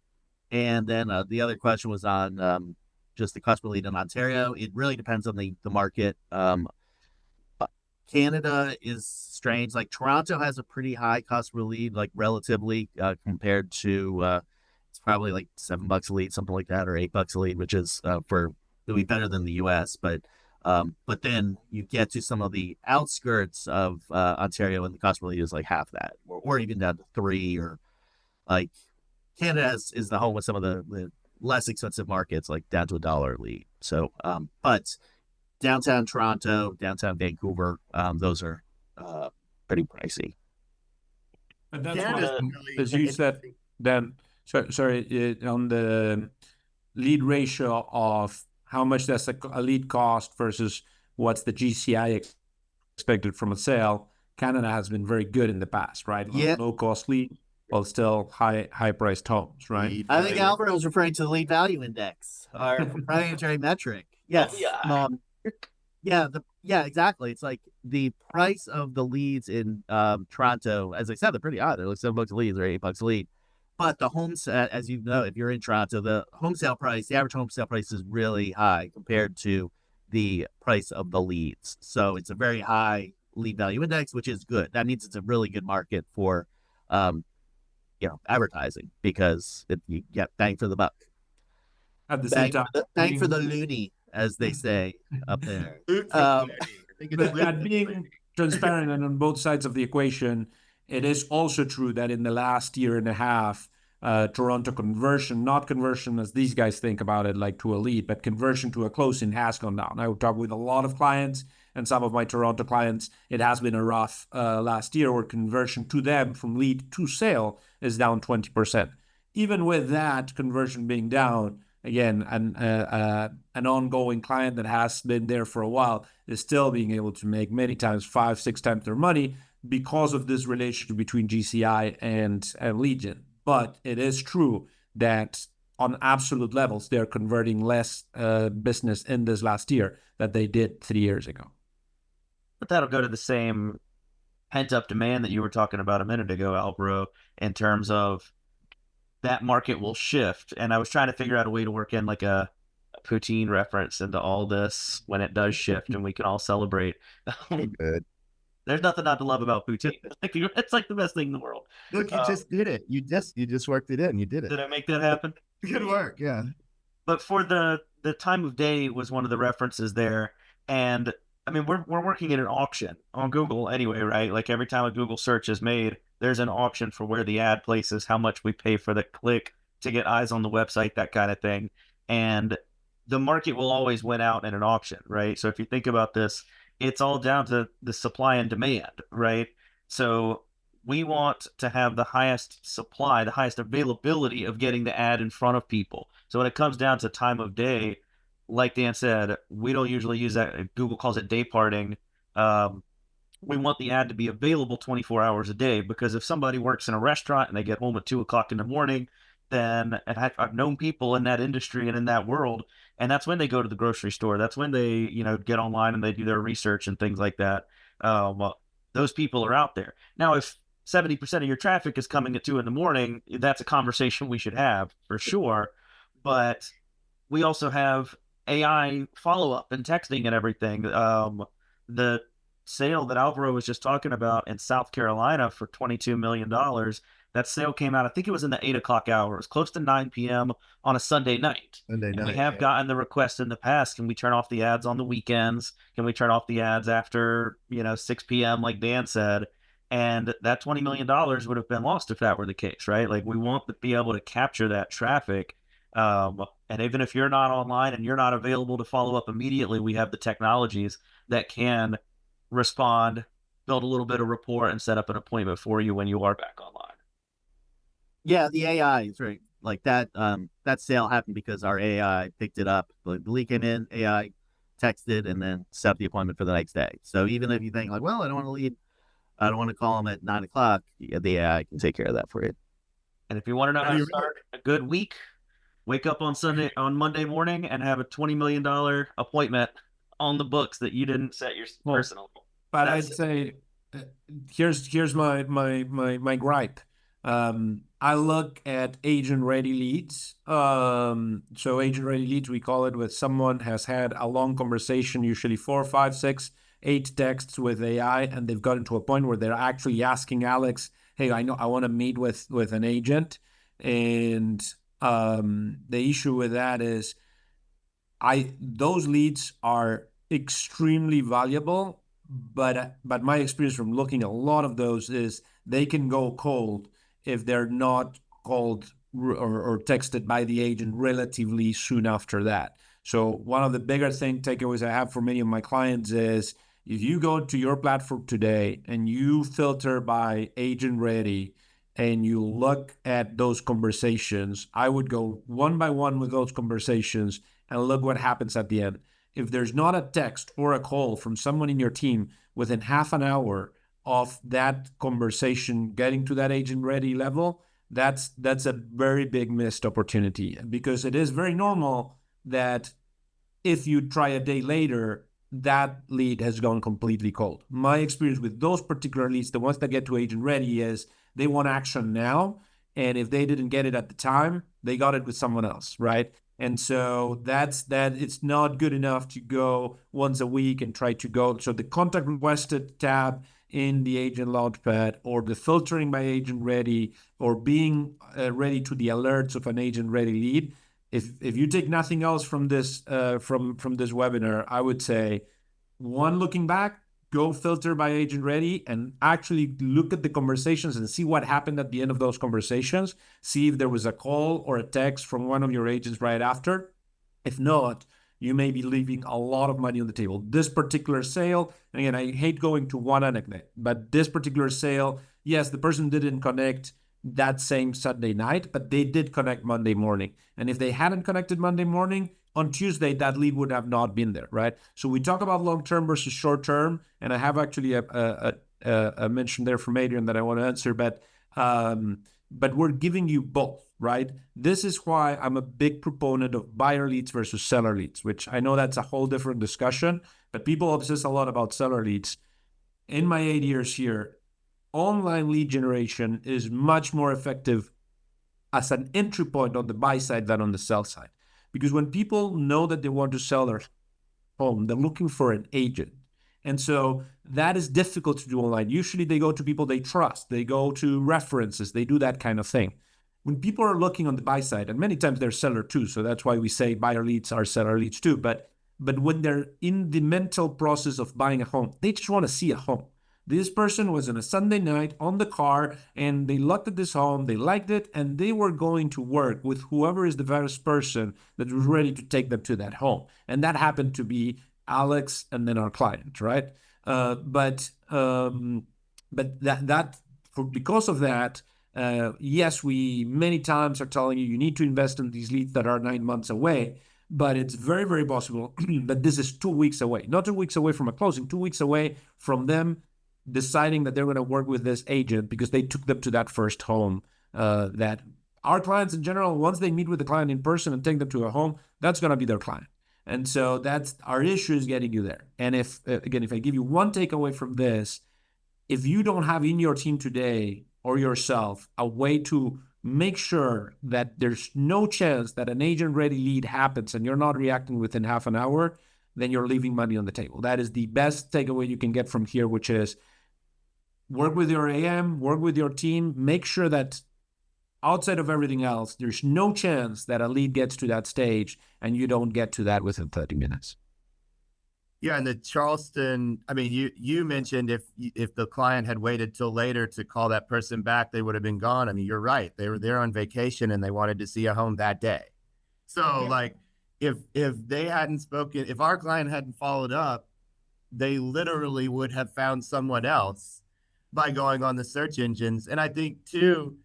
then the other question was on just the cost per lead in Ontario. It really depends on the market. Canada is strange. Like Toronto has a pretty high cost per lead, like relatively compared to it's probably like $7 a lead, something like that, or $8 a lead, which is for it'll be better than the U.S. But then you get to some of the outskirts of Ontario, and the cost per lead is like half that, or even down to 3, or like Canada is the home with some of the less expensive markets, like down to $1 a lead. So, but downtown Toronto, downtown Vancouver, those are pretty pricey. And that's Canada's what, really as you said, Dan, sorry, on the lead ratio of how much does a lead cost versus what's the GCI expected from a sale, Canada has been very good in the past, right? Yeah. Low cost lead, while still high priced homes, right? lead I think value. Alvaro was referring to the lead value index, our proprietary metric. Yes. Yeah, exactly. It's like the price of the leads in Toronto, as I said, they're pretty high. They're like $7 a lead, or $8 a lead. But the homes, as you know, if you're in Toronto, the home sale price, the average home sale price is really high compared to the price of the leads. So it's a very high lead value index, which is good. That means it's a really good market for, advertising, because you get bang for the buck. At the same time, Bang for the loony, as they say up there. but being transparent and on both sides of the equation, it is also true that in the last year and a half, Toronto conversion, not conversion as these guys think about it, like to a lead, but conversion to a closing has gone down. I would talk with a lot of clients, and some of my Toronto clients, it has been a rough last year, where conversion to them from lead to sale is down 20%. Even with that conversion being down, again, an ongoing client that has been there for a while is still being able to make many times 5-6 times their money because of this relationship between GCI and lead gen. But it is true that on absolute levels, they're converting less business in this last year that they did 3 years ago. But that'll go to the same pent-up demand that you were talking about a minute ago, Alvaro, in terms of that market will shift. And I was trying to figure out a way to work in like a poutine reference into all this when it does shift, and we can all celebrate. Good. There's nothing not to love about poutine. It's like the best thing in the world. Look, you just did it. You just worked it in. You did it. Did I make that happen? Good work. Yeah. But for the time of day was one of the references there. And I mean, we're working in an auction on Google anyway, right? Like every time a Google search is made, there's an auction for where the ad places, how much we pay for the click to get eyes on the website, that kind of thing. And the market will always win out in an auction, right? So if you think about this, it's all down to the supply and demand, right? So we want to have the highest supply, the highest availability of getting the ad in front of people. So when it comes down to time of day, like Dan said, we don't usually use that. Google calls it day parting. We want the ad to be available 24 hours a day, because if somebody works in a restaurant and they get home at 2 o'clock in the morning, then, and I've known people in that industry and in that world, and that's when they go to the grocery store. That's when they, get online and they do their research and things like that. Those people are out there. Now, if 70% of your traffic is coming at 2 in the morning, that's a conversation we should have for sure. But we also have AI follow-up and texting and everything. The sale that Alvaro was just talking about in South Carolina for $22 million, that sale came out, I think it was in the 8 o'clock hour. It was close to 9 p.m. on a Sunday night. And we have gotten the request in the past, can we turn off the ads on the weekends? Can we turn off the ads after, 6 p.m. like Dan said? And that $20 million would have been lost if that were the case, right? Like, we want to be able to capture that traffic. And even if you're not online and you're not available to follow up immediately, we have the technologies that can respond, build a little bit of rapport, and set up an appointment for you when you are back online. Yeah, the AI is right. Like that, that sale happened because our AI picked it up. The lead came in, AI texted, and then set up the appointment for the next day. So even if you think like, well, I don't want to lead, I don't want to call them at 9 o'clock, the AI can take care of that for you. And if you want to know how to start a good week, wake up on Monday morning and have a $20 million appointment on the books that you didn't set your personal goal. But I'd say here's my gripe. I look at agent ready leads. So agent ready leads, we call it, with someone has had a long conversation, usually 4, 5, 6, 8 texts with AI, and they've gotten to a point where they're actually asking Alex, "Hey, I know I want to meet with an agent," and the issue with that is, those leads are extremely valuable, but my experience from looking at a lot of those is they can go cold if they're not called or texted by the agent relatively soon after that. So one of the bigger takeaways I have for many of my clients is, if you go to your platform today and you filter by agent ready and you look at those conversations, I would go one by one with those conversations and look what happens at the end. If there's not a text or a call from someone in your team within half an hour of that conversation getting to that agent ready level, that's a very big missed opportunity, because it is very normal that if you try a day later, that lead has gone completely cold. My experience with those particular leads, the ones that get to agent ready, is they want action now. And if they didn't get it at the time, they got it with someone else, right? And so that's that. It's not good enough to go once a week and try to go. So the contact requested tab in the agent launchpad, or the filtering by agent ready, or being ready to the alerts of an agent ready lead. If you take nothing else from this from this webinar, I would say, one, looking back, go filter by agent ready and actually look at the conversations and see what happened at the end of those conversations. See if there was a call or a text from one of your agents right after. If not, you may be leaving a lot of money on the table. This particular sale, again, I hate going to one anecdote, but this particular sale, yes, the person didn't connect that same Sunday night, but they did connect Monday morning. And if they hadn't connected Monday morning, on Tuesday, that lead would have not been there, right? So we talk about long-term versus short-term, and I have actually a mention there from Adrian that I want to answer, but we're giving you both, right? This is why I'm a big proponent of buyer leads versus seller leads, which I know that's a whole different discussion, but people obsess a lot about seller leads. In my 8 years here, online lead generation is much more effective as an entry point on the buy side than on the sell side. Because when people know that they want to sell their home, they're looking for an agent. And so that is difficult to do online. Usually they go to people they trust. They go to references. They do that kind of thing. When people are looking on the buy side, and many times they're seller too, so that's why we say buyer leads are seller leads too. But when they're in the mental process of buying a home, they just want to see a home. This person was on a Sunday night on the car and they looked at this home, they liked it, and they were going to work with whoever is the first person that was ready to take them to that home. And that happened to be Alex and then our client, right? But because of that, yes, we many times are telling you need to invest in these leads that are 9 months away. But it's very, very possible that this is 2 weeks away, not 2 weeks away from a closing, 2 weeks away from them deciding that they're going to work with this agent because they took them to that first home. That our clients in general, once they meet with the client in person and take them to a home, that's going to be their client. And so that's our issue, is getting you there. And if I give you one takeaway from this, if you don't have in your team today or yourself a way to make sure that there's no chance that an agent-ready lead happens and you're not reacting within half an hour, then you're leaving money on the table. That is the best takeaway you can get from here, which is work with your AM, work with your team, make sure that outside of everything else, there's no chance that a lead gets to that stage and you don't get to that within 30 minutes. Yeah, and the Charleston, I mean, you mentioned if the client had waited till later to call that person back, they would have been gone. I mean, you're right. They were there on vacation and they wanted to see a home that day. So like if they hadn't spoken, if our client hadn't followed up, they literally would have found someone else by going on the search engines. And I think too,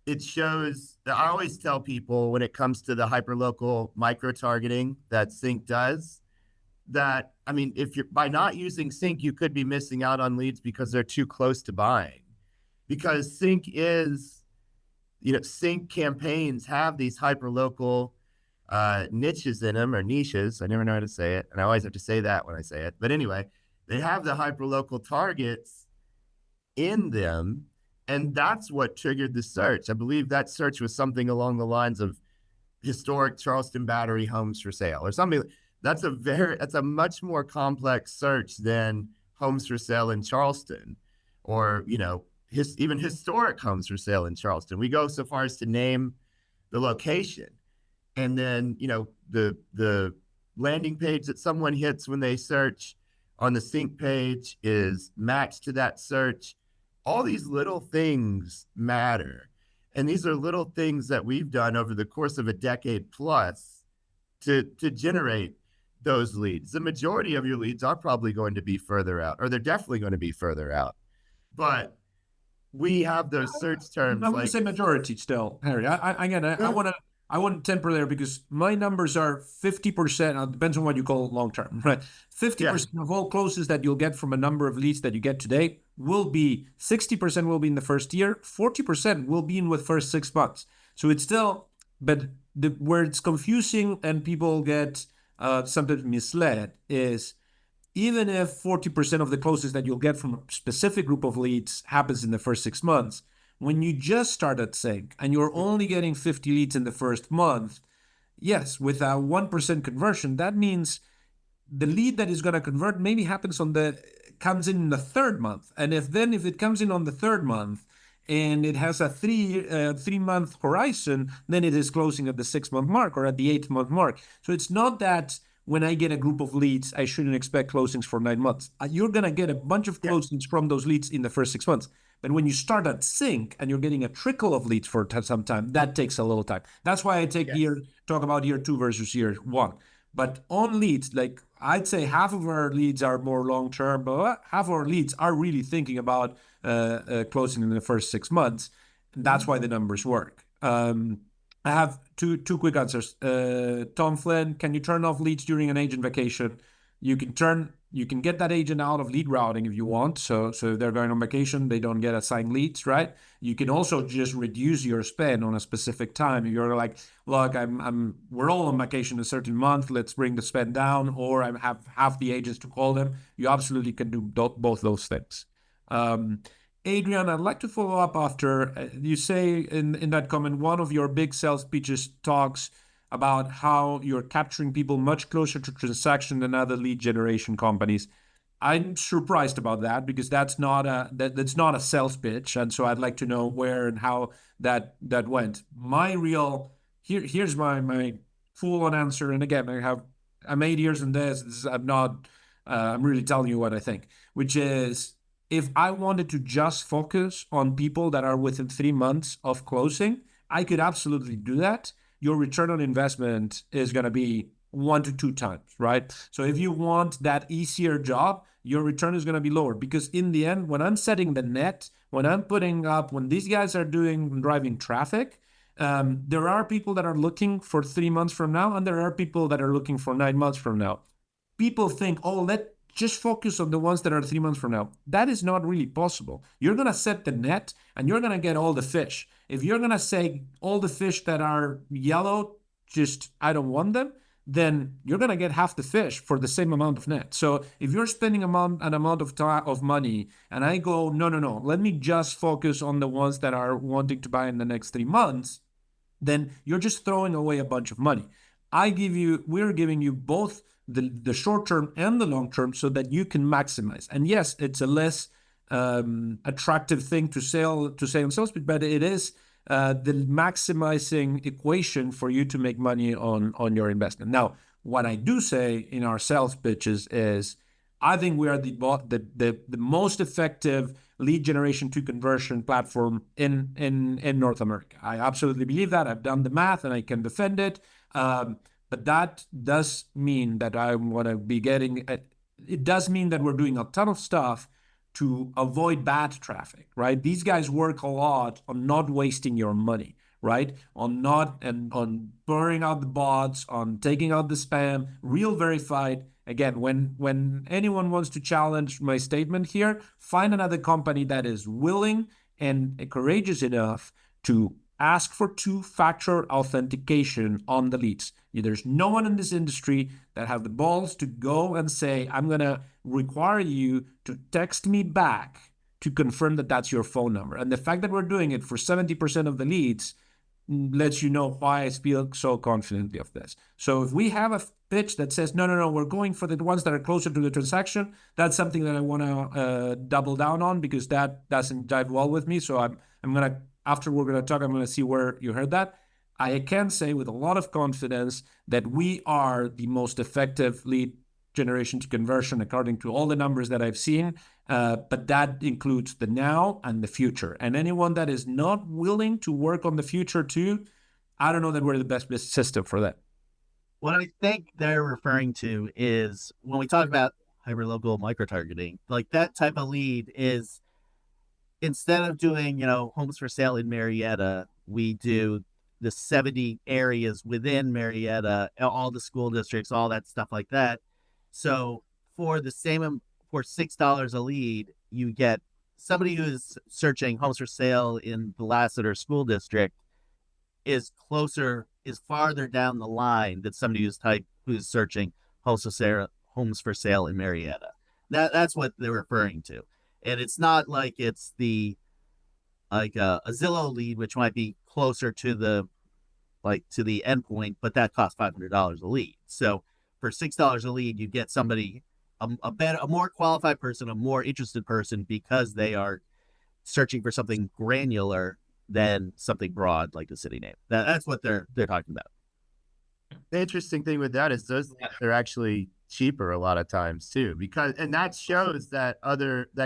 it shows that I always tell people when it comes to the hyperlocal micro-targeting that CINC does, that, I mean, if you're by not using CINC, you could be missing out on leads because they're too close to buying. Because CINC is, CINC campaigns have these hyperlocal niches in them, or niches. I never know how to say it, and I always have to say that when I say it. But anyway, they have the hyperlocal targets in them, and that's what triggered the search. I believe that search was something along the lines of historic Charleston Battery homes for sale or something. That's a much more complex search than homes for sale in Charleston, or even historic homes for sale in Charleston. We go so far as to name the location, and then the landing page that someone hits when they search on the CINC page is matched to that search. All these little things matter. And these are little things that we've done over the course of a decade plus to generate those leads. The majority of your leads are probably going to be further out, or they're definitely going to be further out. But we have those search terms. I would say majority still, Harry. I want to temper there, because my numbers are 50%. It depends on what you call long term, right? 50% of all closes that you'll get from a number of leads that you get today will be 60% will be in the first year, 40% will be in the first 6 months. So it's still, but where it's confusing and people get sometimes misled is, even if 40% of the closes that you'll get from a specific group of leads happens in the first 6 months, when you just start at CINC and you're only getting 50 leads in the first month, yes, with a 1% conversion, that means the lead that is going to convert maybe comes in the third month. And if it comes in on the third month and it has a 3-month horizon, then it is closing at the 6-month mark or at the 8th-month mark. So it's not that when I get a group of leads, I shouldn't expect closings for 9 months. You're going to get a bunch of closings from those leads in the first 6 months. But when you start at CINC and you're getting a trickle of leads for some time, that takes a little time. That's why I talk about year 2 versus year 1. But on leads, like I'd say half of our leads are more long-term, but half of our leads are really thinking about closing in the first 6 months. That's why the numbers work. I have two quick answers. Tom Flynn, can you turn off leads during an agent vacation? You can get that agent out of lead routing if you want. So if they're going on vacation, they don't get assigned leads, right? You can also just reduce your spend on a specific time. If you're like, look, we're all on vacation a certain month, let's bring the spend down, or I have half the agents to call them. You absolutely can do both those things. Adrian, I'd like to follow up after you say in that comment, one of your big sales pitches talks about how you're capturing people much closer to transaction than other lead generation companies. I'm surprised about that, because that's not a sales pitch, and so I'd like to know where and how that went. Here's my full-on answer, and again, I'm 8 years in this. I'm really telling you what I think, which is, if I wanted to just focus on people that are within 3 months of closing, I could absolutely do that. Your return on investment is going to be 1 to 2 times, right? So if you want that easier job, your return is going to be lower, because in the end, when I'm setting the net, when these guys are driving traffic, there are people that are looking for 3 months from now, and there are people that are looking for 9 months from now. People think, let's just focus on the ones that are 3 months from now. That is not really possible. You're going to set the net and you're going to get all the fish. If you're going to say all the fish that are yellow, I don't want them, then you're going to get half the fish for the same amount of net. So if you're spending an amount of money and I go, no, let me just focus on the ones that are wanting to buy in the next 3 months, then you're just throwing away a bunch of money. We're giving you both the short term and the long term so that you can maximize. And yes, it's a less attractive thing to say on sales pitch, but it is the maximizing equation for you to make money on your investment. Now, what I do say in our sales pitches is, I think we are the most effective lead generation to conversion platform in North America. I absolutely believe that. I've done the math and I can defend it. But that does mean that I want to be it does mean that we're doing a ton of stuff to avoid bad traffic, right? These guys work a lot on not wasting your money, right? On blurring out the bots, on taking out the spam, real verified. Again, when anyone wants to challenge my statement here, find another company that is willing and courageous enough to ask for two-factor authentication on the leads. There's no one in this industry that have the balls to go and say, I'm going to require you to text me back to confirm that that's your phone number. And the fact that we're doing it for 70% of the leads lets you know why I feel so confidently of this. So if we have a pitch that says, no, we're going for the ones that are closer to the transaction, that's something that I want to double down on, because that doesn't jive well with me. So I'm going to, after we're going to talk, I'm going to see where you heard that. I can say with a lot of confidence that we are the most effective lead generation to conversion according to all the numbers that I've seen. But that includes the now and the future. And anyone that is not willing to work on the future too, I don't know that we're the best system for that. What I think they're referring to is when we talk about hyperlocal micro-targeting, like that type of lead is, instead of doing, homes for sale in Marietta, we do the 70 areas within Marietta, all the school districts, all that stuff like that. So for $6 a lead, you get somebody who's searching homes for sale in the Lassiter school district is farther down the line than somebody who's searching homes for sale in Marietta. That's what they're referring to. And it's not like it's a Zillow lead, which might be closer to the endpoint, but that costs $500 a lead. So for $6 a lead, you get somebody, a more qualified person, a more interested person, because they are searching for something granular than something broad like the city name. That's what they're talking about. The interesting thing with that is they're actually cheaper a lot of times too, and that shows that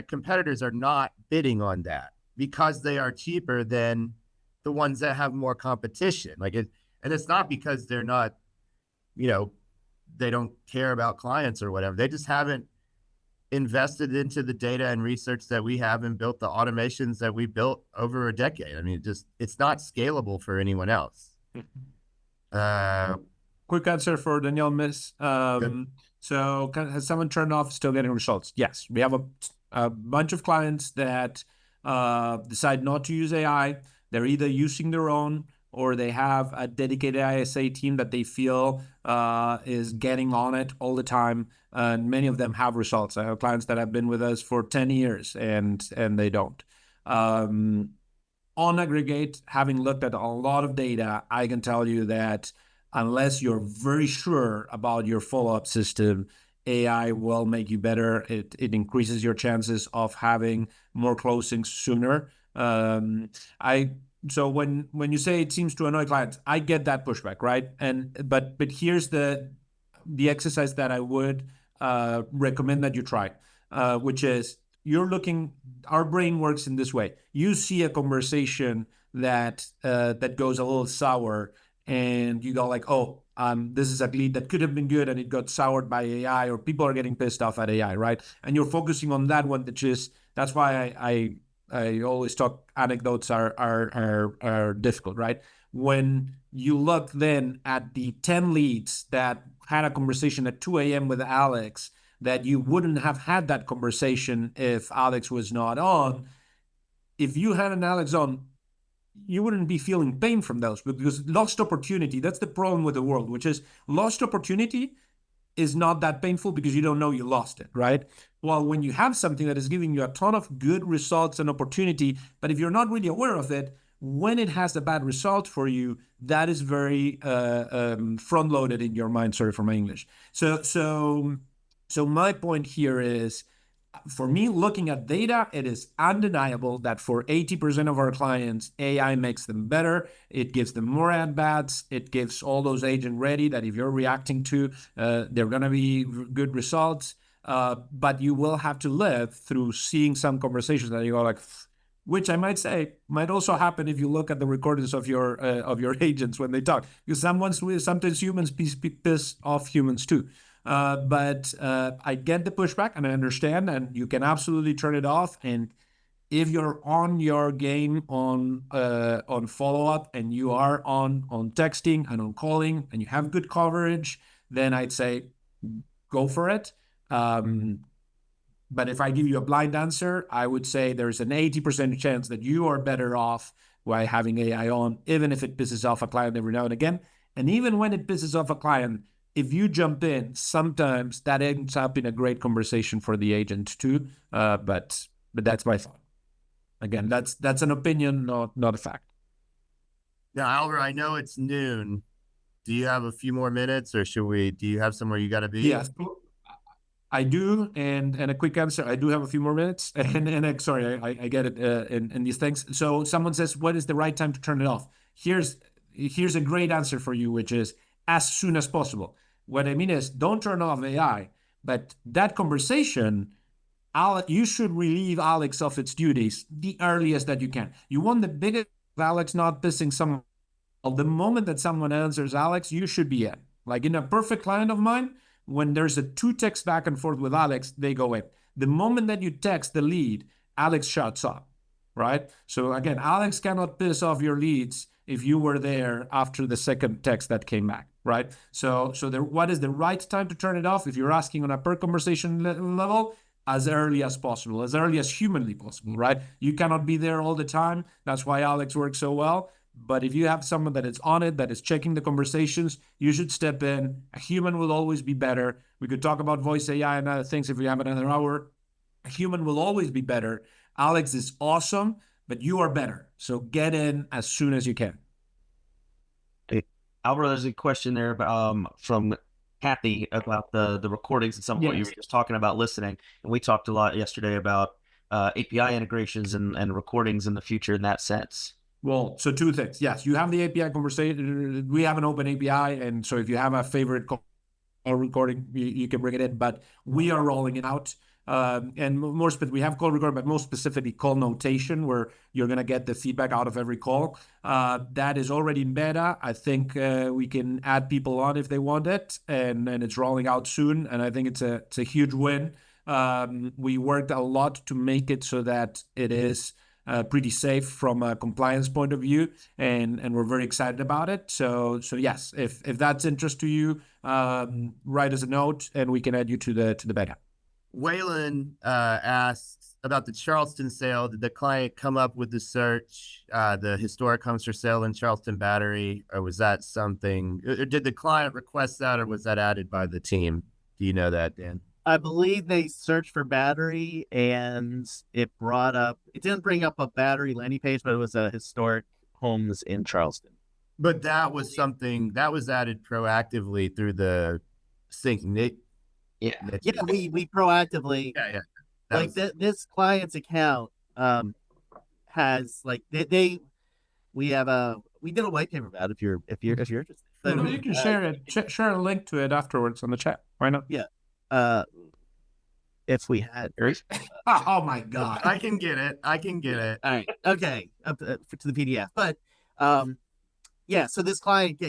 competitors are not bidding on that because they are cheaper than the ones that have more competition. And it's not because they're not, they don't care about clients or whatever. They just haven't invested into the data and research that we have and built the automations that we built over a decade. I mean, it's not scalable for anyone else. Quick answer for Danielle Miss. So has someone turned off still getting results? Yes, we have a bunch of clients that decide not to use AI. They're either using their own, or they have a dedicated ISA team that they feel is getting on it all the time. And many of them have results. I have clients that have been with us for 10 years and they don't. On aggregate, having looked at a lot of data, I can tell you that unless you're very sure about your follow-up system, AI will make you better. It increases your chances of having more closings sooner. So when you say it seems to annoy clients, I get that pushback, right? But here's the exercise that I would recommend that you try, which is our brain works in this way. You see a conversation that goes a little sour, and you go like, this is a lead that could have been good and it got soured by AI, or people are getting pissed off at AI, right? And you're focusing on that one, that's why I always talk anecdotes are difficult, right? When you look then at the 10 leads that had a conversation at 2 a.m. with Alex, that you wouldn't have had that conversation if Alex was not on. If you had an Alex on, you wouldn't be feeling pain from those, because lost opportunity, that's the problem with the world, which is lost opportunity is not that painful because you don't know you lost it, right? Well, when you have something that is giving you a ton of good results and opportunity, but if you're not really aware of it, when it has a bad result for you, that is very front-loaded in your mind. Sorry for my English. So my point here is, for me, looking at data, it is undeniable that for 80% of our clients, AI makes them better. It gives them more at-bats. It gives all those agent ready that if you're reacting to, they're going to be good results. But you will have to live through seeing some conversations that you go like, which I might say might also happen if you look at the recordings of your agents when they talk, because sometimes humans piss off humans too. But I get the pushback and I understand, and you can absolutely turn it off. And if you're on your game on follow-up, and you are on texting and on calling, and you have good coverage, then I'd say go for it. But if I give you a blind answer, I would say there's an 80% chance that you are better off by having AI on, even if it pisses off a client every now and again. And even when it pisses off a client, if you jump in, sometimes that ends up in a great conversation for the agent too. But that's my thought. Again, that's an opinion, not a fact. Now, Alvaro, I know it's noon. Do you have a few more minutes, or do you have somewhere you got to be? Yes, I do. And a quick answer, I do have a few more minutes. And sorry, I get it in these things. So someone says, what is the right time to turn it off? Here's a great answer for you, which is as soon as possible. What I mean is, don't turn off AI, but that conversation, you should relieve Alex of its duties the earliest that you can. You want the biggest of Alex not pissing someone. The moment that someone answers Alex, you should be in. Like in a perfect client of mine, when there's a 2 text back and forth with Alex, they go in. The moment that you text the lead, Alex shuts up, right? So again, Alex cannot piss off your leads if you were there after the second text that came back, right? So what is the right time to turn it off? If you're asking on a per conversation level, as early as possible, as early as humanly possible, right? You cannot be there all the time. That's why Alex works so well. But if you have someone that is on it, that is checking the conversations, you should step in. A human will always be better. We could talk about voice AI and other things if we have another hour. A human will always be better. Alex is awesome, but you are better. So get in as soon as you can. Hey, Alvaro, there's a question there from Kathy about the recordings and some of what you were just talking about listening. And we talked a lot yesterday about API integrations and recordings in the future in that sense. Well, so 2 things. Yes, you have the API conversation. We have an open API. And so if you have a favorite call recording, you can bring it in. But we are rolling it out. And more specific, we have call recording, but most specifically call notation, where you're going to get the feedback out of every call. That is already in beta. I think we can add people on if they want it. And it's rolling out soon. And I think it's a huge win. We worked a lot to make it so that it is pretty safe from a compliance point of view, and we're very excited about it. So yes, if that's interest to you, write us a note and we can add you to the beta. Waylon asks about the Charleston sale. Did the client come up with the search, the historic homes for sale in Charleston Battery, or was that something? Or did the client request that, or was that added by the team? Do you know that, Dan? I believe they searched for Battery, and it didn't bring up a Battery landing page, but it was a historic homes in Charleston. But that was something that was added proactively through the CINC. Yeah, we proactively. Yeah. Like this client's account has like we did a white paper about it if you're interested. So, you can share a link to it afterwards on the chat. Why not? Yeah. If we had, oh my God, I can get it. All right, okay, up to the PDF. But yeah. So this client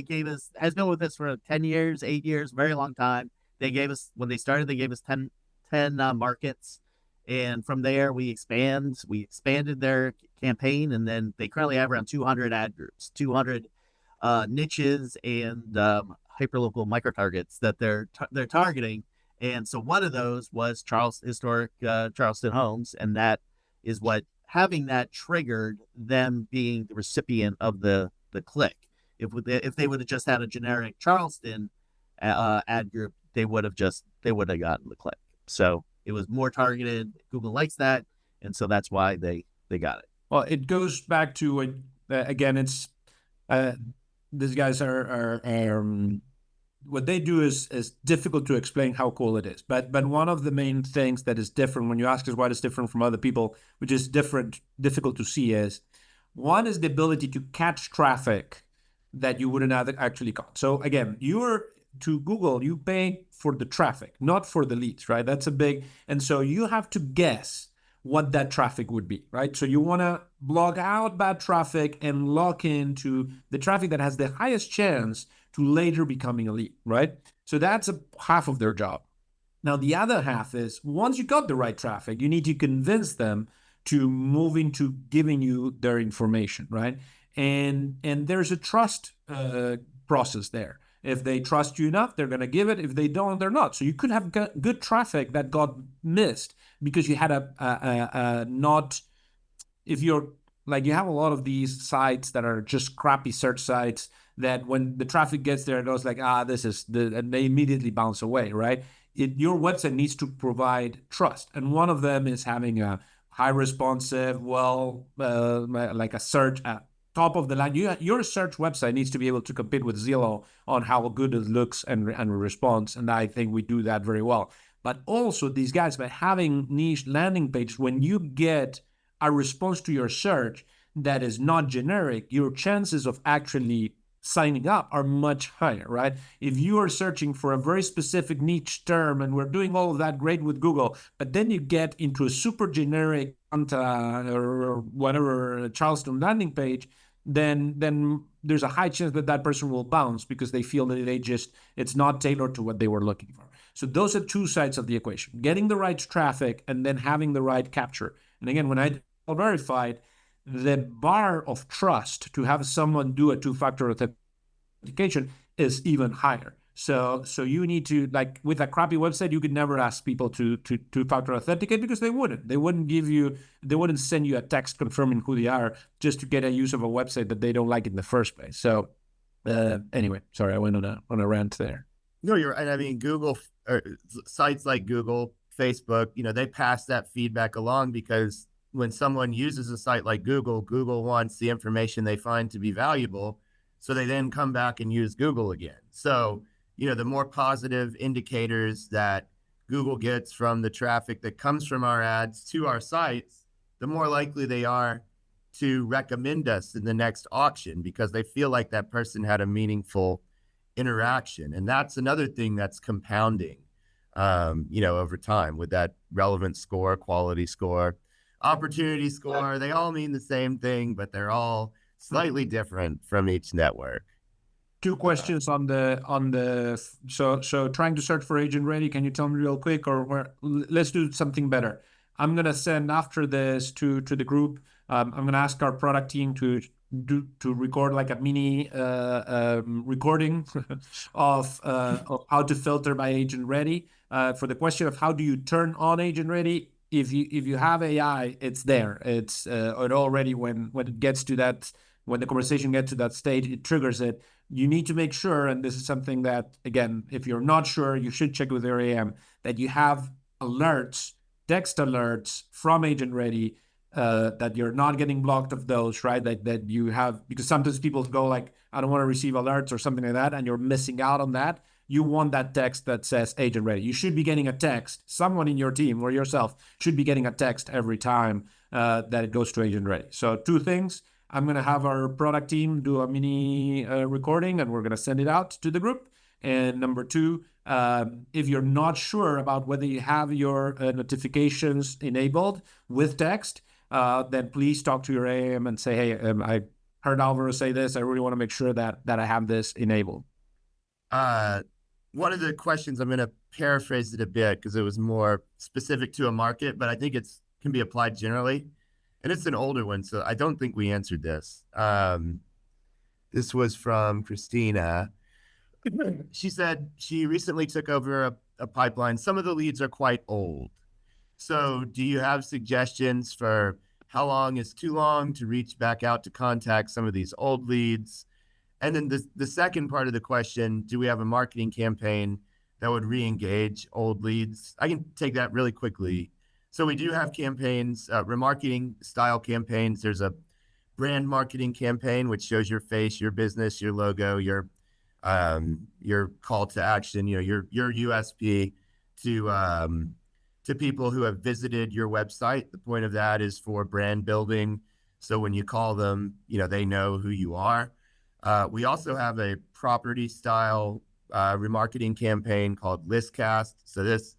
has been with us for 10 years, 8 years, very long time. They gave us when they started. They gave us 10 markets, and from there we expanded their campaign, and then they currently have around 200 ad groups, 200 niches, and hyperlocal micro targets that they're targeting. And so one of those was historic Charleston homes, and that is what having that triggered them being the recipient of the click. If they would have just had a generic Charleston ad group, they would have gotten the click. So it was more targeted. Google likes that, and so that's why they got it. Well, it goes back to again, it's these guys are what they do is difficult to explain how cool it is. But one of the main things that is different when you ask us what is different from other people, which is difficult to see, is one is the ability to catch traffic that you wouldn't have actually caught. So again, to Google, you pay for the traffic, not for the leads, right? That's and so you have to guess what that traffic would be, right? So you want to block out bad traffic and lock into the traffic that has the highest chance to later becoming a lead, right? So that's half of their job. Now, the other half is once you got the right traffic, you need to convince them to move into giving you their information, right? And there's a trust process there. If they trust you enough, they're going to give it. If they don't, they're not. So you could have good traffic that got missed because you had a not, if you're like, you have a lot of these sites that are just crappy search sites that when the traffic gets there, it goes like, this is and they immediately bounce away, right? Your website needs to provide trust. And one of them is having a high responsive, like a search at top of the line. Your search website needs to be able to compete with Zillow on how good it looks and responds. And I think we do that very well. But also these guys, by having niche landing pages, when you get a response to your search that is not generic, your chances of actually signing up are much higher, right? If you are searching for a very specific niche term, and we're doing all of that great with Google, but then you get into a super generic or whatever Charleston landing page, then there's a high chance that person will bounce because they feel that it's not tailored to what they were looking for. So those are two sides of the equation: getting the right traffic and then having the right capture. And again, when I verified, the bar of trust to have someone do a two-factor authentication is even higher. So you need to, like with a crappy website, you could never ask people to two-factor authenticate because they wouldn't. They wouldn't send you a text confirming who they are just to get a use of a website that they don't like in the first place. So anyway, sorry, I went on a rant there. No, you're right. I mean, Google, sites like Google, Facebook, they pass that feedback along because when someone uses a site like Google, Google wants the information they find to be valuable. So they then come back and use Google again. So, the more positive indicators that Google gets from the traffic that comes from our ads to our sites, the more likely they are to recommend us in the next auction because they feel like that person had a meaningful interaction. And that's another thing that's compounding, over time with that relevant score, quality score, opportunity score. They all mean the same thing, but they're all slightly different from each network. Two questions on the so trying to search for agent ready. Can you tell me real quick, or let's do something better. I'm gonna send after this to the group. I'm gonna ask our product team to record like a mini recording of how to filter by agent ready. For the question of how do you turn on agent ready, if you have AI, it's there. It's it already when it gets to that, when the conversation gets to that stage, it triggers it. You need to make sure, and this is something that, again, if you're not sure, you should check with your AM, that you have alerts, text alerts from agent ready, that you're not getting blocked of those, right? That you have, because sometimes people go like, I don't want to receive alerts or something like that, and you're missing out on that. You want that text that says agent ready. You should be getting a text. Someone in your team or yourself should be getting a text every time that it goes to agent ready. So two things. I'm going to have our product team do a mini recording, and we're going to send it out to the group. And number two, if you're not sure about whether you have your notifications enabled with text, then please talk to your AM and say, hey, I heard Alvaro say this. I really want to make sure that I have this enabled. One of the questions, I'm going to paraphrase it a bit because it was more specific to a market, but I think it can be applied generally. And it's an older one, so I don't think we answered this. This was from Christina. She said she recently took over a pipeline. Some of the leads are quite old. So do you have suggestions for how long is too long to reach back out to contact some of these old leads? And then the second part of the question, do we have a marketing campaign that would re-engage old leads? I can take that really quickly. So we do have campaigns, remarketing style campaigns. There's a brand marketing campaign, which shows your face, your business, your logo, your call to action, your USP to people who have visited your website. The point of that is for brand building. So when you call them, they know who you are. We also have a property style remarketing campaign called Listcast. So this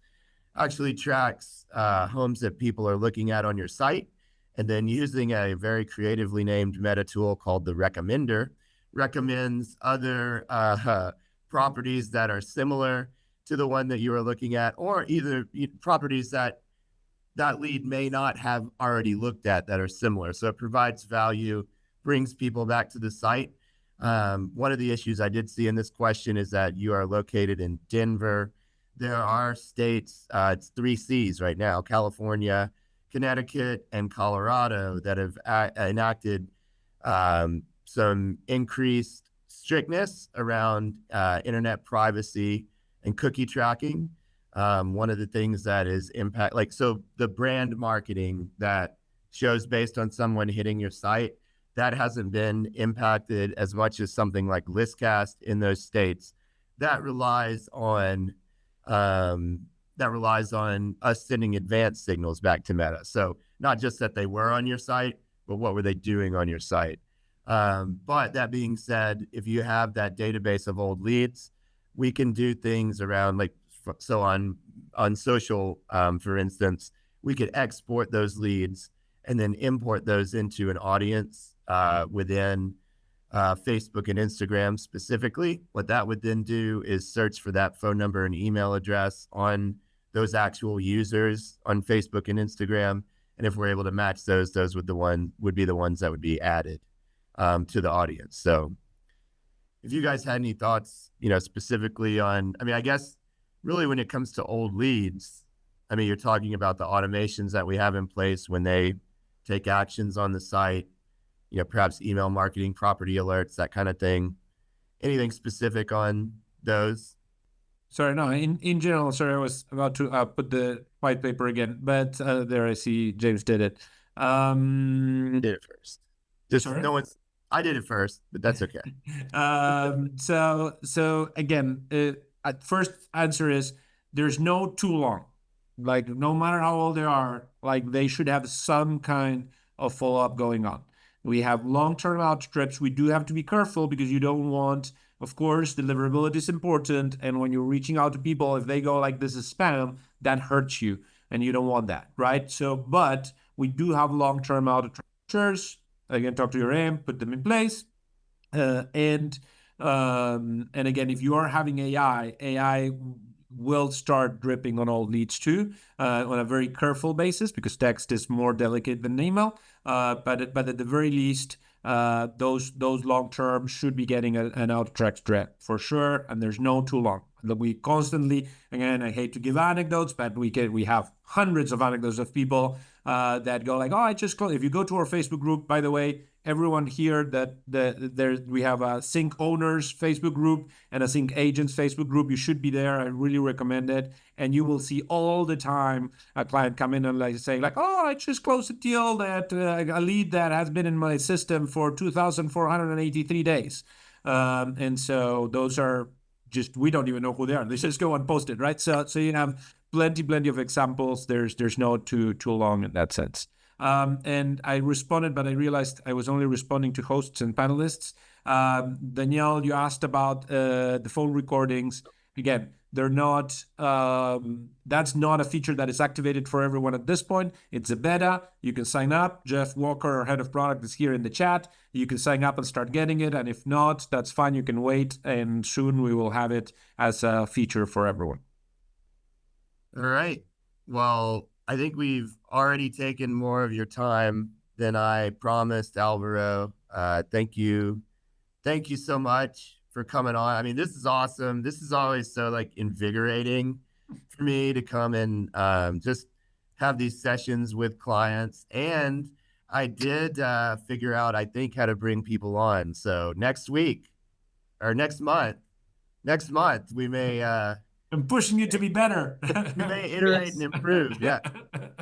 actually tracks homes that people are looking at on your site, and then using a very creatively named meta tool called the Recommender, recommends other properties that are similar to the one that you are looking at, or either properties that lead may not have already looked at that are similar. So it provides value, brings people back to the site. One of the issues I did see in this question is that you are located in Denver. there are states, it's 3 Cs right now, California, Connecticut, and Colorado, that have enacted some increased strictness around internet privacy and cookie tracking. One of the things that is so the brand marketing that shows based on someone hitting your site, that hasn't been impacted as much as something like Listcast in those states. That relies on us sending advanced signals back to Meta. So not just that they were on your site, but what were they doing on your site? But that being said, if you have that database of old leads, we can do things around on social, for instance, we could export those leads and then import those into an audience within Facebook and Instagram specifically. What that would then do is search for that phone number and email address on those actual users on Facebook and Instagram. And if we're able to match those would be the ones that would be added to the audience. So if you guys had any thoughts, specifically on, I guess really when it comes to old leads, you're talking about the automations that we have in place when they take actions on the site, perhaps email marketing, property alerts, that kind of thing. Anything specific on those? Sorry, no, in general, sorry, I was about to put the white paper again, but there I see James did it. Did it first. Sorry? I did it first, but that's okay. So again, at first answer is there's no too long. Like no matter how old they are, like they should have some kind of follow-up going on. We have long-term outstrips. We do have to be careful because you don't want, of course, deliverability is important. And when you're reaching out to people, if they go like this is spam, that hurts you and you don't want that, right? So, but we do have long-term outstrips. Again, talk to your AM, put them in place. And again, if you are having AI will start dripping on all leads too, on a very careful basis because text is more delicate than email. But at the very least, those long term should be getting an out-track threat for sure, and there's no too long. We constantly, again, I hate to give anecdotes, but we have hundreds of anecdotes of people that go like, oh, I just closed. If you go to our Facebook group, by the way, everyone here we have a CINC owners Facebook group and a CINC agents Facebook group. You should be there. I really recommend it. And you will see all the time a client come in and say like, oh, I just closed a deal that a lead that has been in my system for 2,483 days. And so those are just, we don't even know who they are. They just go unposted, right? So you have plenty of examples. There's no too long in that sense. And I responded, but I realized I was only responding to hosts and panelists. Danielle, you asked about the phone recordings. Again, they're not, that's not a feature that is activated for everyone at this point. It's a beta. You can sign up. Jeff Walker, our head of product, is here in the chat. You can sign up and start getting it. And if not, that's fine. You can wait. And soon we will have it as a feature for everyone. All right. Well, I think we've already taken more of your time than I promised, Alvaro. Thank you. Thank you so much for coming on. This is awesome. This is always so invigorating for me to come and just have these sessions with clients. And I did figure out, I think, how to bring people on. So next month, we may... I'm pushing you to be better. We may iterate and improve. Yeah.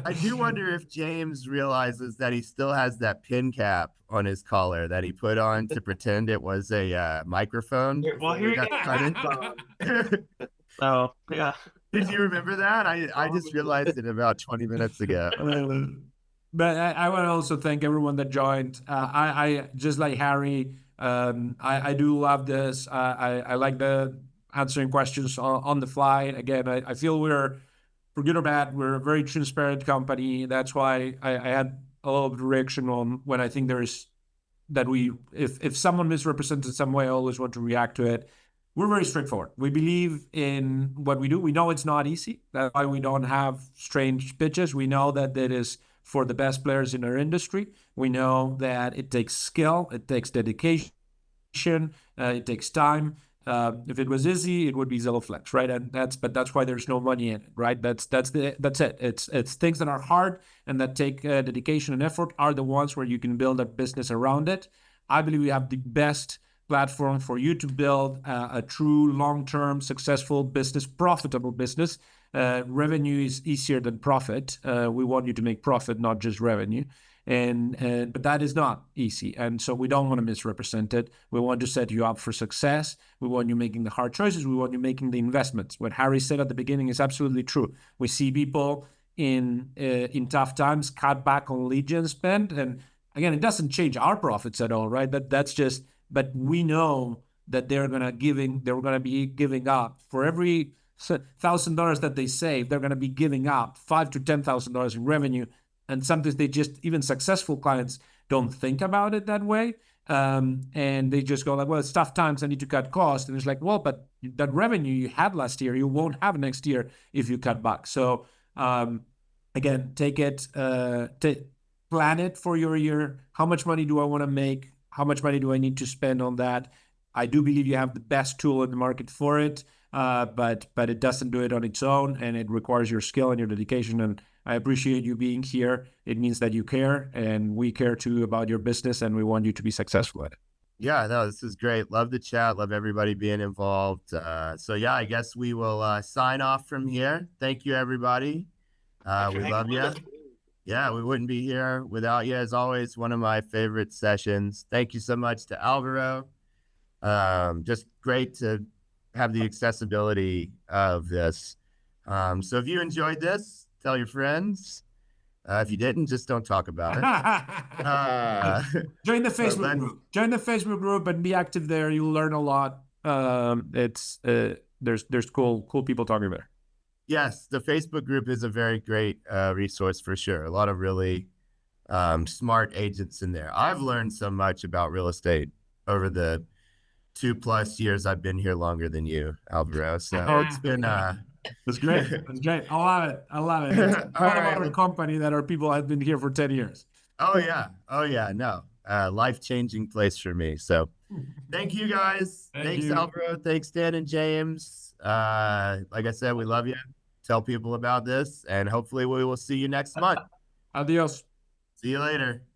I do wonder if James realizes that he still has that pin cap on his collar that he put on to pretend it was a microphone. Well, here you go. Oh, yeah. Did you remember that? I just realized it about 20 minutes ago. But I want to also thank everyone that joined. I just like Harry, I do love this. I like the answering questions on the fly. Again, I feel we're, for good or bad, we're a very transparent company. That's why I had a little bit of reaction on when I think if someone misrepresents in some way, I always want to react to it. We're very straightforward. We believe in what we do. We know it's not easy. That's why we don't have strange pitches. We know that it is for the best players in our industry. We know that it takes skill, it takes dedication, it takes time. If it was easy, it would be Zillowflex, right? And that's why there's no money in it, right? That's it. It's things that are hard and that take dedication and effort are the ones where you can build a business around it. I believe we have the best platform for you to build a true long-term successful business, profitable business. Revenue is easier than profit. We want you to make profit, not just revenue. But that is not easy. And so we don't want to misrepresent it. We want to set you up for success. We want you making the hard choices. We want you making the investments. What Harry said at the beginning is absolutely true. We see people in tough times cut back on lead gen spend. And again, it doesn't change our profits at all, right? But we know that they're going to be giving up for every $1,000 that they save, they're going to be giving up $5,000 to $10,000 in revenue. And sometimes even successful clients don't think about it that way. And they just go like, well, it's tough times, I need to cut costs. And it's like, well, but that revenue you had last year, you won't have next year if you cut back. So again, plan it for your year. How much money do I want to make? How much money do I need to spend on that? I do believe you have the best tool in the market for it, but it doesn't do it on its own, and it requires your skill and your dedication. And I appreciate you being here. It means that you care, and we care too about your business, and we want you to be successful at it. Yeah, no, this is great. Love the chat. Love everybody being involved. So yeah, I guess we will sign off from here. Thank you, everybody. We love you. Yeah, we wouldn't be here without you. As always, one of my favorite sessions. Thank you so much to Alvaro. Just great to have the accessibility of this. So if you enjoyed this, tell your friends. If you didn't, just don't talk about it. Join the Facebook group. Join the Facebook group and be active there. You'll learn a lot. There's cool people talking there. Yes, the Facebook group is a very great resource for sure. A lot of really smart agents in there. I've learned so much about real estate over the 2+ years I've been here, longer than you, Alvaro. So it's been that's great. That's great. I love it. It's one of our company that our people have been here for 10 years. Oh yeah. No, life-changing place for me. So thank you guys. Thanks, Alvaro. Thanks, Dan and James. Like I said, we love you. Tell people about this, and hopefully we will see you next month. Adios. See you later.